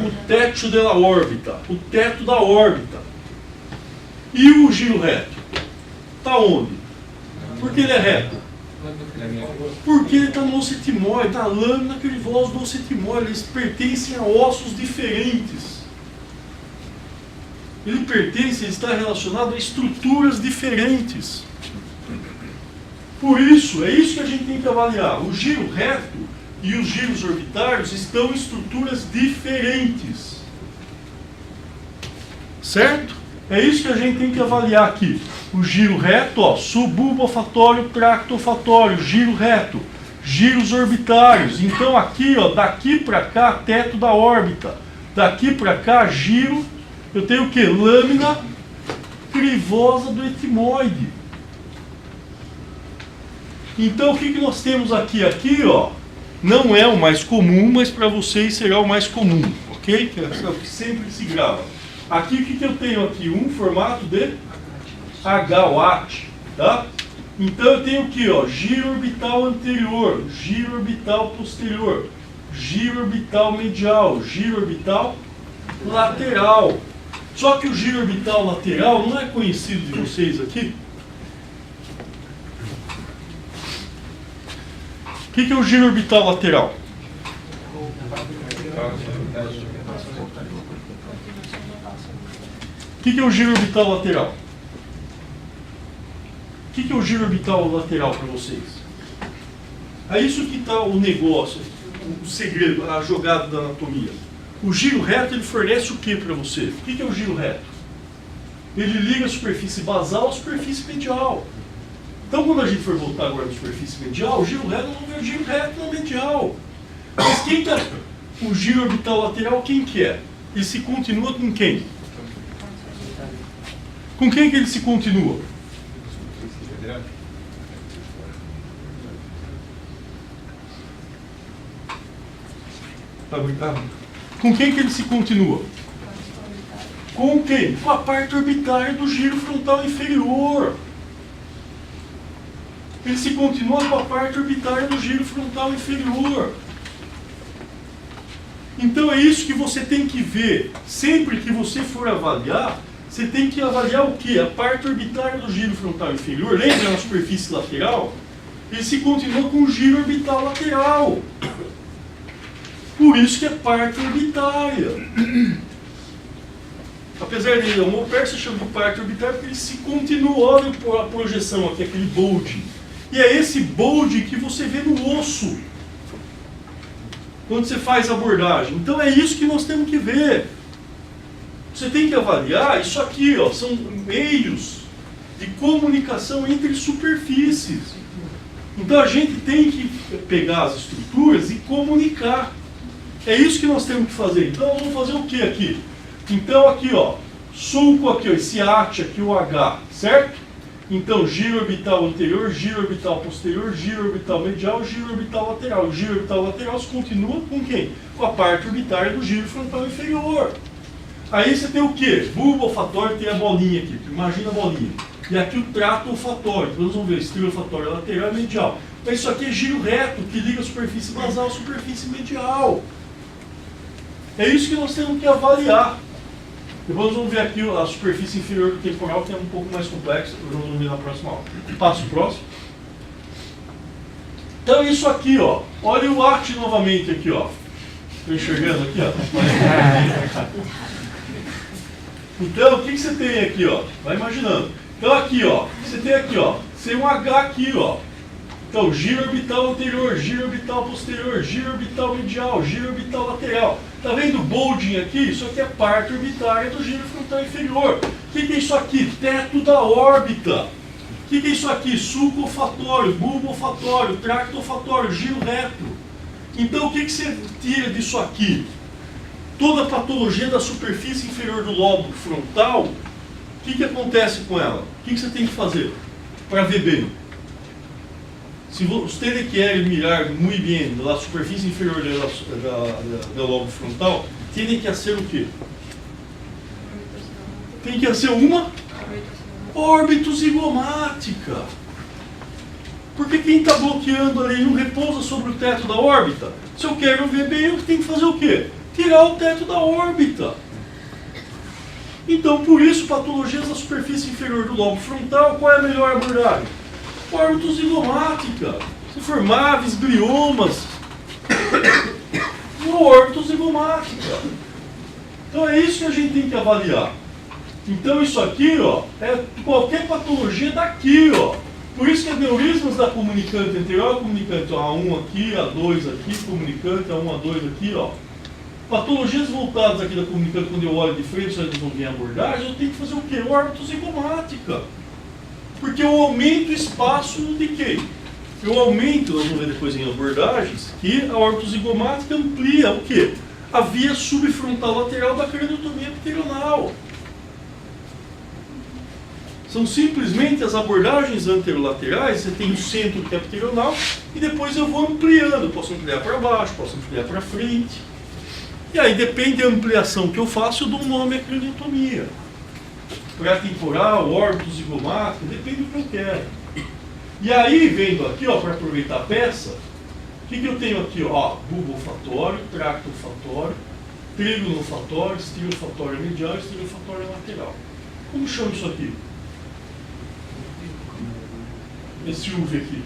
O teto da órbita. O teto da órbita. E o giro reto? Está onde? Porque ele é reto. Porque ele está no osso etimoide, na lâmina crivosa do osso etimoide. Eles pertencem a ossos diferentes. Ele está relacionado a estruturas diferentes. Por isso, é isso que a gente tem que avaliar. O giro reto e os giros orbitários estão em estruturas diferentes. Certo? É isso que a gente tem que avaliar aqui. O giro reto, ó, subúrbio olfatório, tracto olfatório, giro reto. Giros orbitários. Então aqui, ó, daqui para cá, teto da órbita. Daqui para cá, giro. Eu tenho o quê? Lâmina crivosa do etimoide. Então o que nós temos aqui? Aqui, ó, não é o mais comum, mas para vocês será o mais comum, ok? Que é o que sempre se grava. Aqui o que eu tenho aqui? Um formato de H-WAT, tá? Então eu tenho aqui, ó, giro orbital anterior, giro orbital posterior, giro orbital medial, giro orbital lateral. Só que o giro orbital lateral não é conhecido de vocês aqui. O que é o giro orbital lateral? O que é o giro orbital lateral? O que é o giro orbital lateral para vocês? É isso que está o negócio, o segredo, a jogada da anatomia. O giro reto, ele fornece o que para você? O que é o giro reto? Ele liga a superfície basal à superfície medial. Então, quando a gente for voltar agora na superfície medial, o giro reto não é o giro reto na medial. Mas quem está... O giro orbital lateral, quem que é? Ele se continua com quem? Com quem que ele se continua? Tá brincando? Com quem que ele se continua? Com quem? Com a parte orbitária do giro frontal inferior. Ele se continua com a parte orbitária do giro frontal inferior. Então é isso que você tem que ver. Sempre que você for avaliar, você tem que avaliar o quê? A parte orbitária do giro frontal inferior. Lembra na superfície lateral? Ele se continua com o giro orbital lateral. Por isso que é parte orbitária. Apesar de o Persa chama de parte orbitária porque ele se continua, olha a projeção aqui, aquele bulging. E é esse bulging que você vê no osso quando você faz a abordagem. Então é isso que nós temos que ver. Você tem que avaliar isso aqui, ó, são meios de comunicação entre superfícies. Então a gente tem que pegar as estruturas e comunicar. É isso que nós temos que fazer. Então nós vamos fazer o que aqui? Então aqui, ó, sulco aqui, ó, esse arte aqui, o H, certo? Então giro orbital anterior, giro orbital posterior, giro orbital medial, giro orbital lateral. O giro orbital lateral se continua com quem? Com a parte orbitária do giro frontal inferior. Aí você tem o quê? Bulbo olfatório, tem a bolinha aqui, imagina a bolinha. E aqui o trato olfatório, então nós vamos ver estrela olfatória lateral e medial. Então isso aqui é giro reto, que liga a superfície basal à superfície medial. É isso que nós temos que avaliar. Depois nós vamos ver aqui a superfície inferior do temporal, que é um pouco mais complexa, nós vamos ver na próxima aula. Passo próximo. Então isso aqui, ó. Olha o arte novamente aqui, ó. Estou enxergando aqui, ó. Então, o que você tem aqui, ó? Vai imaginando. Então aqui, ó. Você tem aqui, ó. Você tem um H aqui, ó. Então, giro orbital anterior, giro orbital posterior, giro orbital medial, giro orbital lateral. Tá vendo o bulging aqui? Isso aqui é parte orbitária do giro frontal inferior. O que é isso aqui? Teto da órbita. O que é isso aqui? Sulco olfatório, bulbo olfatório, tracto olfatório, giro reto. Então, o que você tira disso aqui? Toda a patologia da superfície inferior do lobo frontal, o que acontece com ela? O que você tem que fazer para ver bem? Se você quer mirar muito bem na superfície inferior do lobo frontal, tem que ser o quê? Tem que ser uma orbitozigomática. Porque quem está bloqueando ali não repousa sobre o teto da órbita. Se eu quero ver bem, eu tenho que fazer o quê? Tirar o teto da órbita. Então, por isso, patologias da superfície inferior do lobo frontal, qual é a melhor abordagem? Orbitozigomática. Se for maves, gliomas, uma orbitozigomática. Então é isso que a gente tem que avaliar. Então isso aqui, ó, é qualquer patologia daqui, ó. Por isso que as neurismas da comunicante anterior, comunicante A1 aqui, A2 aqui, comunicante A1, A2 aqui, ó. Patologias voltadas aqui da comunicante, quando eu olho de frente, se eles vão vir abordagem, eu tenho que fazer o quê? Orbitozigomática. Porque eu aumento o espaço de quem? Eu aumento, nós vamos ver depois em abordagens, que a orbitozigomática amplia o quê? A via subfrontal lateral da craniotomia pterional. São simplesmente as abordagens anterolaterais, você tem o centro que é pterional, e depois eu vou ampliando. Eu posso ampliar para baixo, posso ampliar para frente. E aí depende da ampliação que eu faço, eu dou um nome à craniotomia. Pré-temporal, orbitozigomática, depende do que eu quero. E aí, vendo aqui, ó, para aproveitar a peça, o que eu tenho aqui? Ó, bulbo olfatório, tracto olfatório, trígono olfatório, estrio olfatório medial e estrio olfatório lateral. Como chama isso aqui? Esse UV aqui.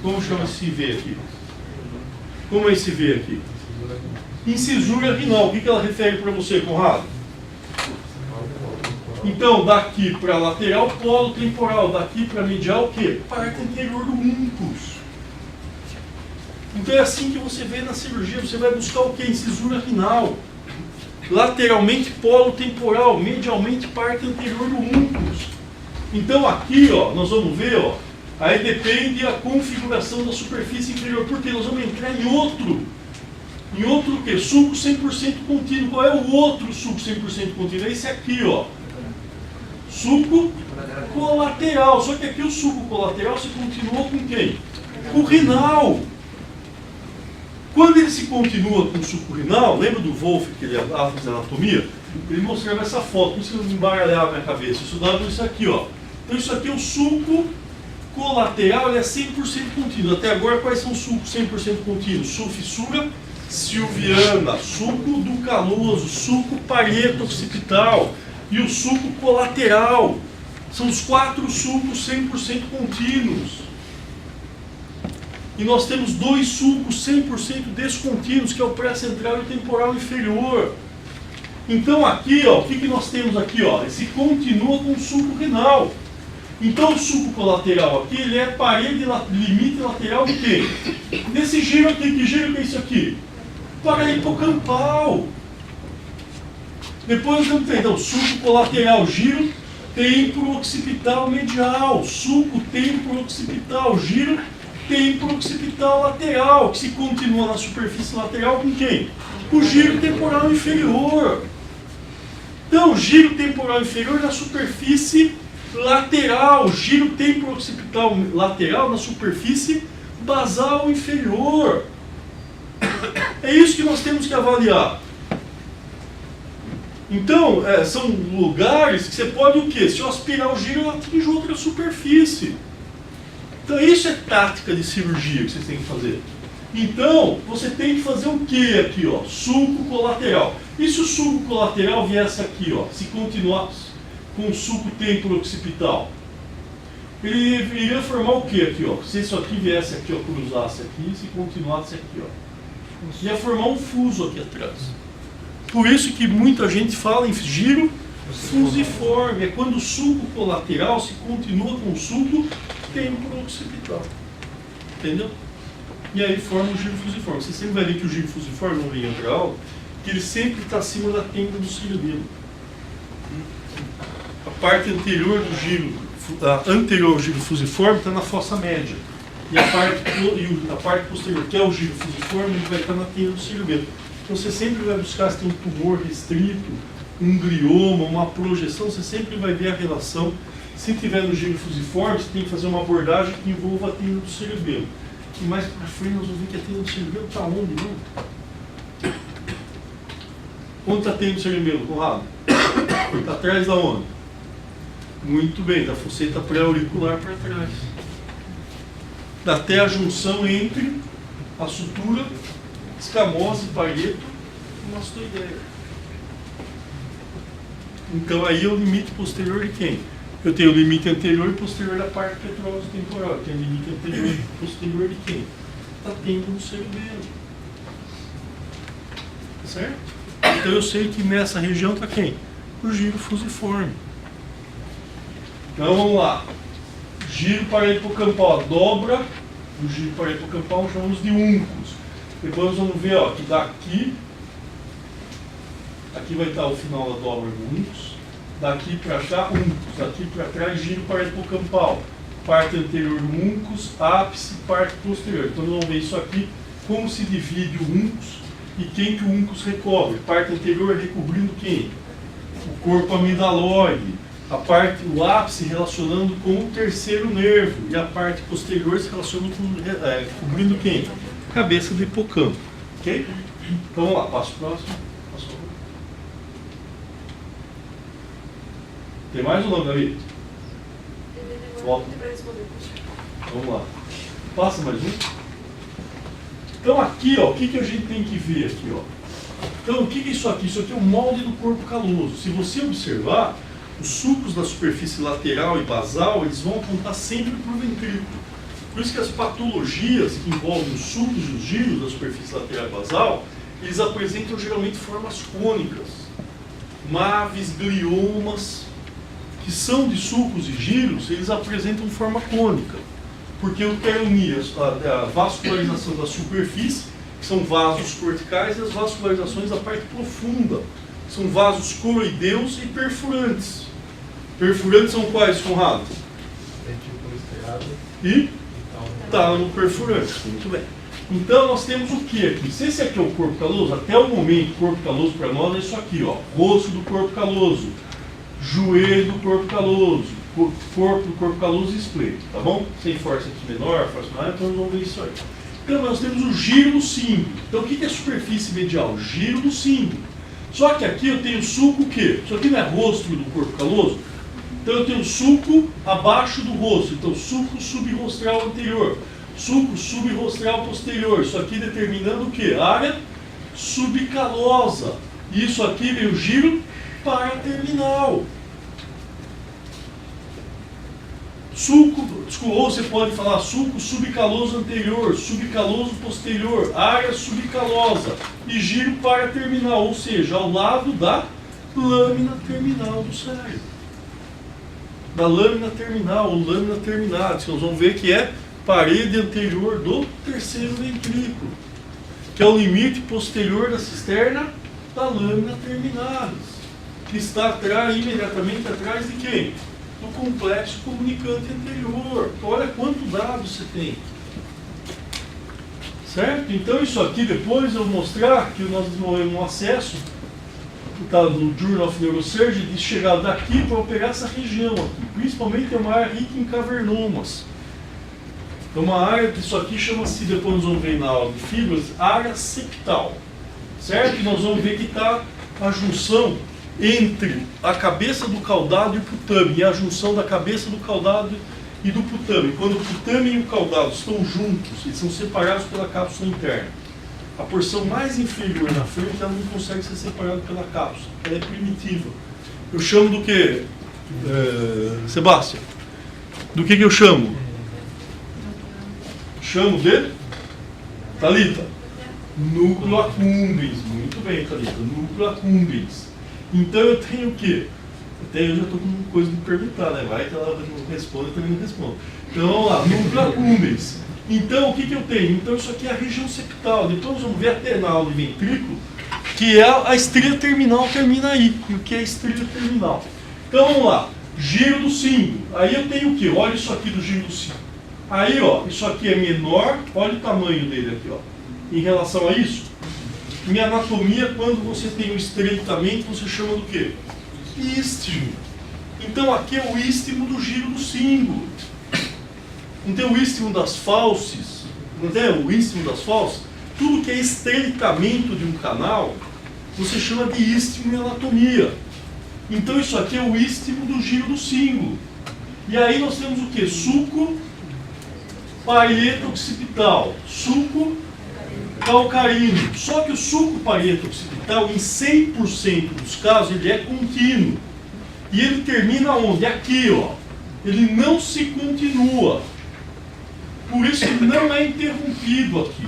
Como chama esse IV aqui? Como é esse V aqui? Incisura renal. O que ela refere para você, Conrado? Então, daqui para lateral, polo temporal. Daqui para medial, o quê? Parte anterior do uncus. Então é assim que você vê na cirurgia. Você vai buscar o quê? Incisura renal. Lateralmente, polo temporal. Medialmente, parte anterior do uncus. Então aqui, ó, nós vamos ver, ó. Aí depende a configuração da superfície inferior. Porque nós vamos entrar em outro. Em outro o quê? Sulco 100% contínuo. Qual é o outro sulco 100% contínuo? É esse aqui, ó. Sulco colateral. Só que aqui o sulco colateral se continuou com quem? Com o renal. Quando ele se continua com o sulco renal, lembra do Wolff, que ele fazia anatomia? Ele mostrava essa foto, por isso que eu embaralhava a minha cabeça. Eu estudava isso aqui, ó. Então isso aqui é o sulco colateral, ele é 100% contínuo. Até agora, quais são os sulcos 100% contínuos? Sulfissura silviana, sulco do caloso, sulco parieto-occipital e o sulco colateral. São os 4 sulcos 100% contínuos. E nós temos 2 sulcos 100% descontínuos, que é o pré-central e o temporal inferior. Então aqui, ó, o que nós temos aqui? Ó? Ele se continua com o sulco renal. Então o sulco colateral aqui, ele é parede limite lateral de quê? Desse giro aqui, que giro que é isso aqui? Parahipocampal. Depois nós vamos ter, então, sulco colateral, giro temporo-occipital medial. Sulco temporo-occipital, giro temporo-occipital lateral, que se continua na superfície lateral com quem? O giro temporal inferior. Então, o giro temporal inferior na superfície lateral, giro temporo-occipital lateral na superfície basal inferior. É isso que nós temos que avaliar. Então, são lugares que você pode o quê? Se eu aspirar o giro, eu atinjo outra superfície. Então, isso é tática de cirurgia que vocês têm que fazer. Então, você tem que fazer o que aqui, ó? Sulco colateral. E se o sulco colateral viesse aqui, ó? Se continuasse com o sulco temporo-occipital, ele iria formar o que aqui, ó? Se isso aqui viesse aqui, ó, cruzasse aqui, se continuasse aqui, ó, ia formar um fuso aqui atrás. Por isso que muita gente fala em giro fusiforme. É quando o sulco colateral se continua com o sulco temporo-occipital. Entendeu? E aí forma o giro fusiforme. Você sempre vai ver que o giro fusiforme não vem entre a aula, que ele sempre está acima da tenda do cerebelo. A parte anterior do giro, a anterior ao giro fusiforme está na fossa média. E a parte posterior, que é o giro fusiforme, ele vai estar na tenda do cerebelo. Então você sempre vai buscar se tem um tumor restrito, um glioma, uma projeção, você sempre vai ver a relação. Se tiver no giro fusiforme, você tem que fazer uma abordagem que envolva a tenda do cerebelo. E mais para frente nós vamos ver que a tenda do cerebelo está onde, não? Onde está a tenda do cerebelo, Conrado? Está atrás da onde? Muito bem, da fosseta pré-auricular para trás. Até a junção entre a sutura escamosa e parieto e mastoideia. Então aí é o limite posterior de quem? Eu tenho o limite anterior e posterior da parte petrosa temporal. Eu tenho o limite anterior e posterior de quem? Da tenda do cerebelo. Certo? Então eu sei que nessa região está quem? O giro fusiforme. Então vamos lá. Giro parahipocampal, dobra do giro parahipocampal, chamamos de uncus. Depois nós vamos ver, ó, que daqui, aqui vai estar o final da dobra do uncus. Daqui para cá, uncus. Daqui para trás, giro parahipocampal. Parte anterior do uncus, ápice, parte posterior. Então nós vamos ver isso aqui, como se divide o uncus e quem que o uncus recobre. Parte anterior recobrindo quem? O corpo amidalóide. A parte, o ápice relacionando com o terceiro nervo. E a parte posterior se relacionando com, cobrindo quem? Cabeça do hipocampo. Ok? Então vamos lá, passo próximo. Passo. Tem mais ou não, Davi? Volta. Vamos lá. Passa mais um. Então aqui, ó, o que a gente tem que ver aqui, ó? Então o que é isso aqui? Isso aqui é o molde do corpo caloso. Se você observar, os sulcos da superfície lateral e basal, eles vão apontar sempre para o ventrículo. Por isso que as patologias que envolvem os sulcos e os giros da superfície lateral basal, eles apresentam geralmente formas cônicas, MAVs, gliomas, que são de sulcos e giros, eles apresentam forma cônica, porque eu quero unir a vascularização da superfície, que são vasos corticais, e as vascularizações da parte profunda, que são vasos coroideus e perfurantes. Perfurantes são quais, Conrado? E tálamo perfurante. Muito bem. Então nós temos o que aqui? Se esse aqui é o corpo caloso, até o momento o corpo caloso para nós é isso aqui, ó. Rosto do corpo caloso, joelho do corpo caloso, corpo do corpo caloso e esplênico, tá bom? Sem força menor, força maior, então nós vamos ver isso aí. Então nós temos o giro do símbolo. Então o que é a superfície medial? Giro do símbolo. Só que aqui eu tenho sulco o quê? Isso aqui não é rosto do corpo caloso? Então eu tenho sulco abaixo do rosto. Então sulco subrostral anterior, sulco subrostral posterior. Isso aqui determinando o quê? Área subcalosa. E isso aqui vem o giro paraterminal. Sulco, ou você pode falar sulco subcaloso anterior, subcaloso posterior, área subcalosa e giro paraterminal, ou seja, ao lado da lâmina terminal do cérebro. Da lâmina terminal, ou lâmina terminal, que nós vamos ver que é parede anterior do terceiro ventrículo, que é o limite posterior da cisterna da lâmina terminalis, que está atrás, imediatamente atrás de quem? Do complexo comunicante anterior. Olha quanto dado você tem. Certo? Então isso aqui depois eu vou mostrar que nós desenvolvemos um acesso, que está no Journal of Neurosurgery, de chegar daqui para operar essa região aqui. Principalmente é uma área rica em cavernomas. É uma área que isso aqui chama-se, depois nós vamos ver na aula de fibras, área septal. Certo? E nós vamos ver que está a junção entre a cabeça do caudado e o putame, e a junção da cabeça do caudado e do putame. Quando o putame e o caudado estão juntos, eles são separados pela cápsula interna. A porção mais inferior na frente, ela não consegue ser separada pela cápsula, ela é primitiva. Eu chamo do que, Sebastião? Do que eu chamo? Chamo de Thalita? Núcleo accumbens. Muito bem, Thalita, núcleo accumbens. Então eu tenho o quê? Até eu já estou com coisa de perguntar, né? Vai que ela não responde, eu também não respondo. Então vamos lá, núcleo accumbens. Então o que eu tenho? Então isso aqui é a região septal. Depois nós vamos ver até na aula de ventrículo, que é a estria terminal, termina aí. E o que é a estria terminal? Então vamos lá, giro do símbolo. Aí eu tenho o quê? Olha isso aqui do giro do símbolo. Aí ó, isso aqui é menor, olha o tamanho dele aqui, ó. Em relação a isso, em anatomia, quando você tem um estreitamento, você chama do quê? Istmo. Então aqui é o istmo do giro do símbolo. Não tem o istmo das fauces? Não tem o istmo das fauces? Tudo que é estreitamento de um canal, você chama de istmo em anatomia. Então isso aqui é o istmo do giro do símbolo. E aí nós temos o quê? Sulco parieto-occipital. Sulco calcarino. Só que o sulco parieto-occipital, em 100% dos casos, ele é contínuo. E ele termina onde? Aqui, ó. Ele não se continua. Por isso ele não é interrompido aqui.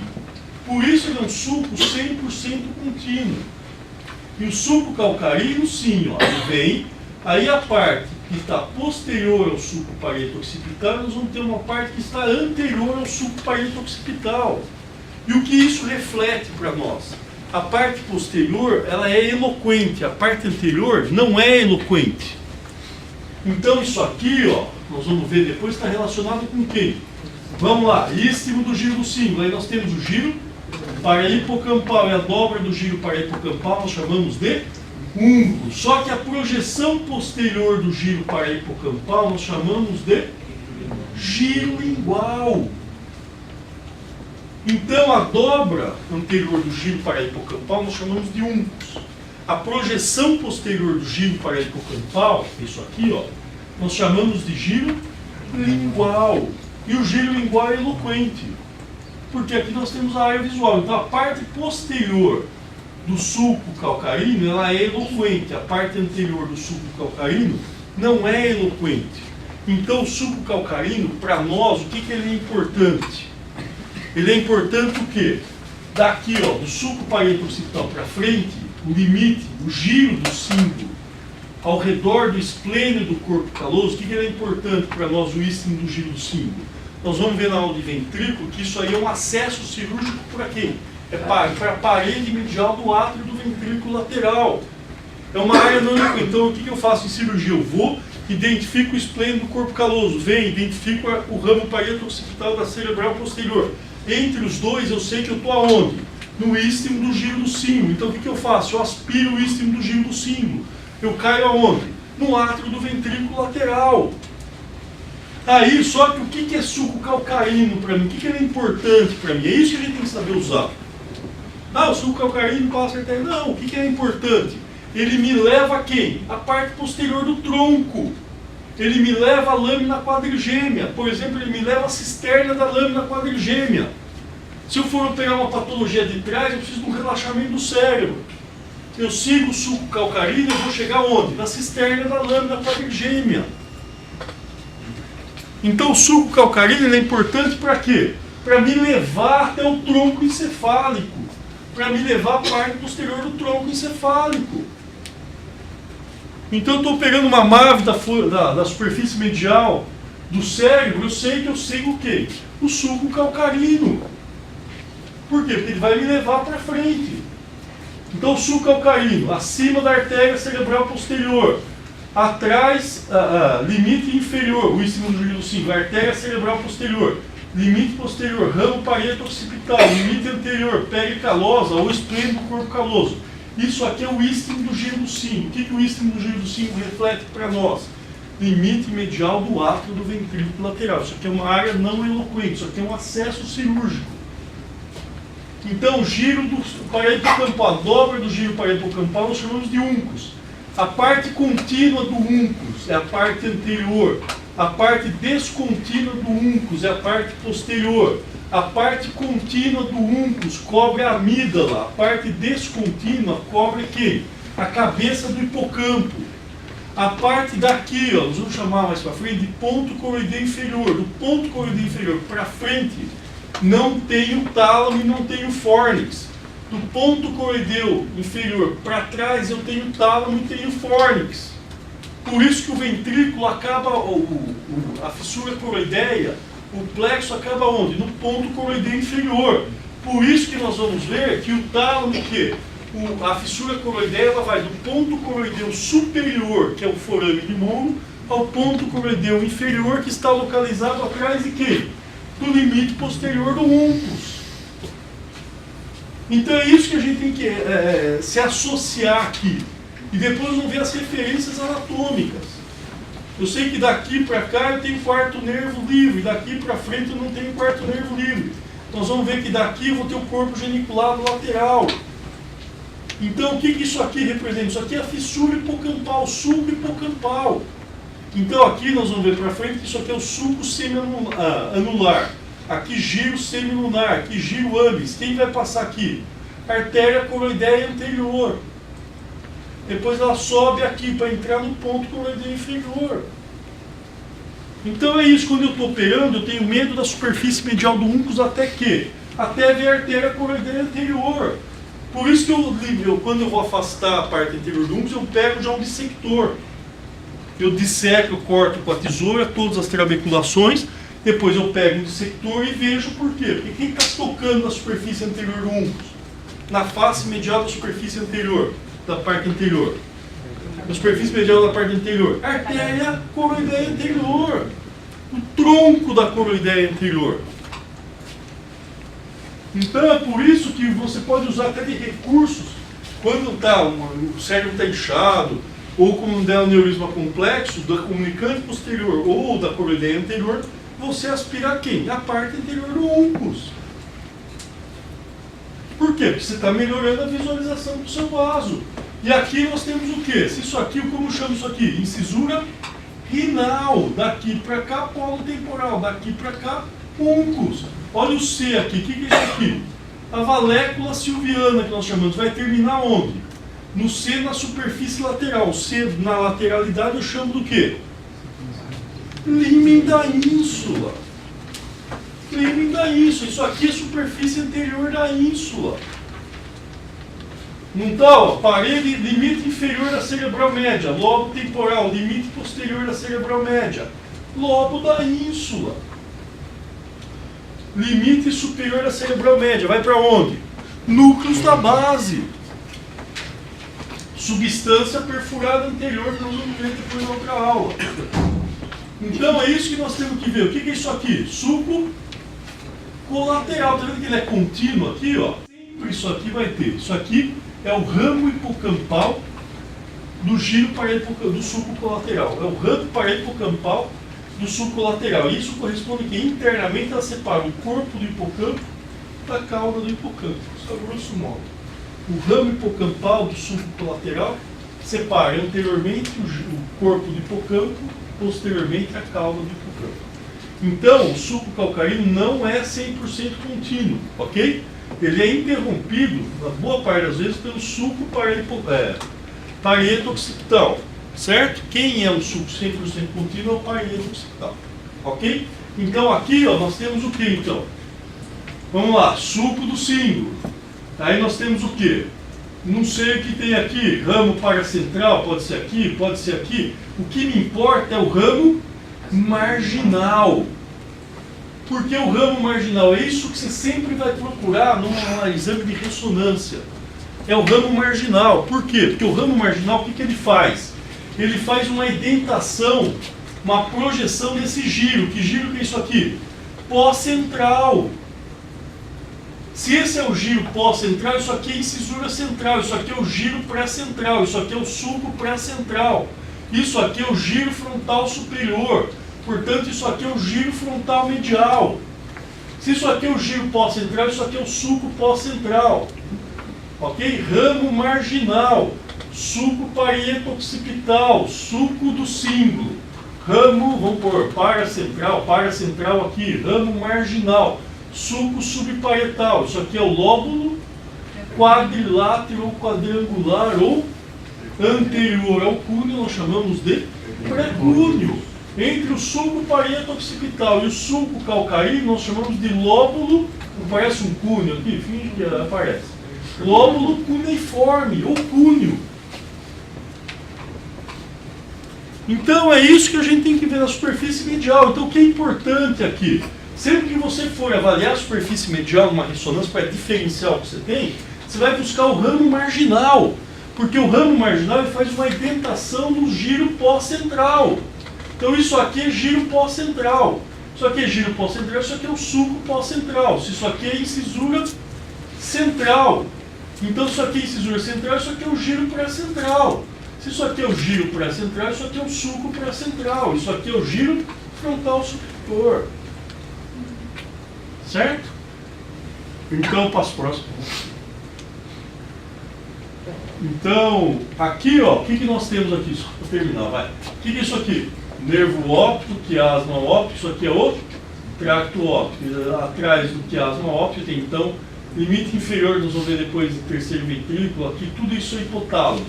Por isso ele é um sulco 100% contínuo. E o sulco calcarino, sim, ó. Ele vem, aí a parte que está posterior ao sulco parieto-occipital, nós vamos ter uma parte que está anterior ao sulco parieto-occipital. E o que isso reflete para nós? A parte posterior, ela é eloquente, a parte anterior não é eloquente. Então isso aqui, ó, nós vamos ver depois, está relacionado com quem? Vamos lá, istmo do giro do símbolo. Aí nós temos o giro parahipocampal, e a dobra do giro parahipocampal nós chamamos de úmbulo. Só que a projeção posterior do giro parahipocampal nós chamamos de giro lingual. Então, a dobra anterior do giro parahipocampal nós chamamos de umbus. A projeção posterior do giro parahipocampal, isso aqui, ó, nós chamamos de giro lingual. E o giro lingual é eloquente, porque aqui nós temos a área visual. Então, a parte posterior do sulco calcarino, ela é eloquente. A parte anterior do sulco calcarino não é eloquente. Então o suco calcarino, para nós, o que ele é importante? Ele é importante o quê? Daqui, ó, do suco parieto-occipital para frente, o limite, o giro do símbolo ao redor do esplênio do corpo caloso, o que ele é importante para nós, o istmo do giro do símbolo? Nós vamos ver na aula de ventrículo que isso aí é um acesso cirúrgico para quem? É para a parede medial do átrio do ventrículo lateral. É uma área não eloquente. Então o que eu faço em cirurgia? Eu vou, identifico o esplênio do corpo caloso, venho, identifico o ramo parieto-occipital da cerebral posterior. Entre os dois eu sei que eu estou aonde? No istmo do giro do símbolo. Então o que eu faço? Eu aspiro o istmo do giro do símbolo. Eu caio aonde? No átrio do ventrículo lateral. Aí, só que o que é suco calcarino para mim? O que ele é importante para mim? É isso que a gente tem que saber usar. Ah, o suco calcarino passa a artéria. Não, o que é importante? Ele me leva a quem? A parte posterior do tronco. Ele me leva a lâmina quadrigêmea. Por exemplo, ele me leva a cisterna da lâmina quadrigêmea. Se eu for pegar uma patologia de trás, eu preciso de um relaxamento do cérebro. Eu sigo o suco calcarino, eu vou chegar onde? Na cisterna da lâmina quadrigêmea. Então o suco calcarino ele é importante para quê? Para me levar até o tronco encefálico. Para me levar a parte posterior do tronco encefálico. Então eu estou pegando uma MAVE da superfície medial do cérebro, eu sei que eu sigo o quê? O suco calcarino. Por quê? Porque ele vai me levar para frente. Então o suco calcarino, acima da artéria cerebral posterior, atrás, limite inferior, o istmo do giro do símbolo, artéria cerebral posterior, limite posterior, ramo parieto-occipital, limite anterior, pele calosa ou esplênio do corpo caloso. Isso aqui é o istmo do giro do símbolo. O que o istmo do giro do símbolo reflete para nós? Limite medial do átrio do ventrículo lateral. Isso aqui é uma área não eloquente, isso aqui é um acesso cirúrgico. Então, o giro do parieto-campal, a dobra do giro parieto-campal, nós chamamos de uncus. A parte contínua do uncus é a parte anterior. A parte descontínua do uncus é a parte posterior. A parte contínua do uncus cobre a amígdala. A parte descontínua cobre quem? A cabeça do hipocampo. A parte daqui, ó, nós vamos chamar mais para frente de ponto coroideu inferior. Do ponto coroideu inferior para frente, não tem o tálamo e não tem o fórnix. Do ponto coroideu inferior para trás, eu tenho tálamo e tenho fórnix. Por isso que o ventrículo acaba, a fissura coroideia, o plexo acaba onde? No ponto coroideu inferior. Por isso que nós vamos ver que o tálamo, a fissura coroideia, ela vai do ponto coroideu superior, que é o forame de Monro, ao ponto coroideu inferior, que está localizado atrás de quê? Do limite posterior do uncus. Então é isso que a gente tem que se associar aqui. E depois vamos ver as referências anatômicas. Eu sei que daqui para cá eu tenho quarto nervo livre, daqui para frente eu não tenho quarto nervo livre. Nós vamos ver que daqui eu vou ter o corpo geniculado lateral. Então o que isso aqui representa? Isso aqui é a fissura hipocampal, sulco hipocampal. Então aqui nós vamos ver para frente que isso aqui é o sulco semianular. Aqui giro semilunar, aqui giro ambis. Quem vai passar aqui? Artéria coroideia anterior. Depois ela sobe aqui para entrar no ponto coroideu inferior. Então é isso, quando eu estou operando, eu tenho medo da superfície medial do uncus até ver a artéria coroideia anterior. Por isso que quando eu vou afastar a parte anterior do uncus, eu pego já um dissector. Eu disseco, eu corto com a tesoura todas as trabeculações, depois eu pego um dissector e vejo por quê. Porque quem está tocando na superfície anterior do uncus? Na face medial da superfície anterior, da parte anterior. Na superfície medial da parte anterior. Artéria coroideia anterior. O tronco da coroideia anterior. Então é por isso que você pode usar até de recursos quando o cérebro está inchado, ou quando der um neurisma complexo, da comunicante posterior ou da coroideia anterior, você aspira quem? A parte anterior do uncus. Por quê? Porque você está melhorando a visualização do seu vaso. E aqui nós temos o quê? Se isso aqui, como chama isso aqui? Incisura renal. Daqui para cá, polo temporal. Daqui para cá, uncus. Olha o C aqui. O que é isso aqui? A valécula silviana, que nós chamamos. Vai terminar onde? No C, na superfície lateral. O C, na lateralidade, eu chamo do quê? Límen da ínsula. Límen da ínsula. Isso aqui é superfície anterior da ínsula. Não está, ó, parede, limite inferior da cerebral média, lobo temporal, limite posterior da cerebral média, lobo da ínsula. Limite superior da cerebral média, vai para onde? Núcleos da base. Substância perfurada anterior, que nós vamos ver depois na outra aula. Então é isso que nós temos que ver. O que é isso aqui? Suco colateral. Está vendo que ele é contínuo aqui, ó? Sempre isso aqui vai ter. Isso aqui é o ramo hipocampal do giro do suco colateral. É o ramo parahipocampal do suco colateral. Isso corresponde que internamente ela separa o corpo do hipocampo da cauda do hipocampo. Isso é grosso modo. O ramo hipocampal do suco colateral separa anteriormente o corpo do hipocampo, posteriormente a cauda do hipocampo. Então, o suco calcarino não é 100% contínuo, ok? Ele é interrompido, na boa parte das vezes, pelo suco parieto occipital, certo? Quem é um suco 100% contínuo é o parieto occipital, ok? Então, aqui ó, nós temos o que então? Vamos lá, suco do símbolo. Aí nós temos o que? Não sei o que tem aqui, ramo paracentral, pode ser aqui, pode ser aqui. O que me importa é o ramo marginal. Porque o ramo marginal é isso que você sempre vai procurar num exame de ressonância. É o ramo marginal. Por quê? Porque o ramo marginal, o que ele faz? Ele faz uma indentação, uma projeção desse giro. Que giro que é isso aqui? Pós-central. Se esse é o giro pós-central, isso aqui é incisura central, isso aqui é o giro pré-central, isso aqui é o sulco pré-central, isso aqui é o giro frontal superior, portanto isso aqui é o giro frontal medial. Se isso aqui é o giro pós-central, isso aqui é o sulco pós-central. Ok? Ramo marginal, sulco parieto occipital, sulco do símbolo, ramo, vamos pôr, paracentral aqui, ramo marginal, sulco subparietal. Isso aqui é o lóbulo quadrilátero ou quadrangular ou anterior ao cúneo, nós chamamos de precúneo. Entre o sulco parieto occipital e o sulco calcarino, nós chamamos de lóbulo, parece um cúneo aqui, finge que aparece. Lóbulo cuneiforme ou cúneo. Então é isso que a gente tem que ver na superfície medial. Então o que é importante aqui? Sempre que você for avaliar a superfície medial numa ressonância para diferenciar o que você tem, você vai buscar o ramo marginal, porque o ramo marginal ele faz uma indentação no giro pós-central. Então isso aqui é giro pós-central, isso aqui é giro pós-central, isso aqui é o sulco pós-central, se isso aqui é incisura central, então isso aqui é incisura central, isso aqui é o giro pré-central. Se isso aqui é o giro pré-central, isso aqui é o sulco pré-central, isso aqui é o giro frontal superior. Certo? Então, passo próximo. Então, aqui, ó, o que nós temos aqui? Só para terminar, vai. O que é isso aqui? Nervo óptico, quiasma óptico, isso aqui é o tracto óptico. Atrás do quiasma óptico tem, então, limite inferior, nós vamos ver depois do terceiro ventrículo, aqui, tudo isso é hipotálamo.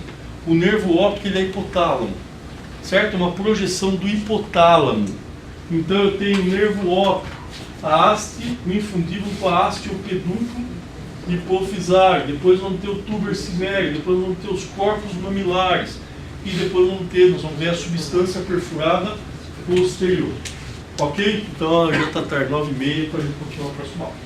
O nervo óptico, ele é hipotálamo, certo? Uma projeção do hipotálamo. Então, eu tenho o nervo óptico, a haste, o infundíbulo com a haste, o pedúnculo hipofisário, depois vamos ter o tuber cimério, depois vamos ter os corpos mamilares e depois nós vamos ver a substância perfurada posterior. Ok? Então já está tarde, 9h30, para a gente continuar a próxima aula.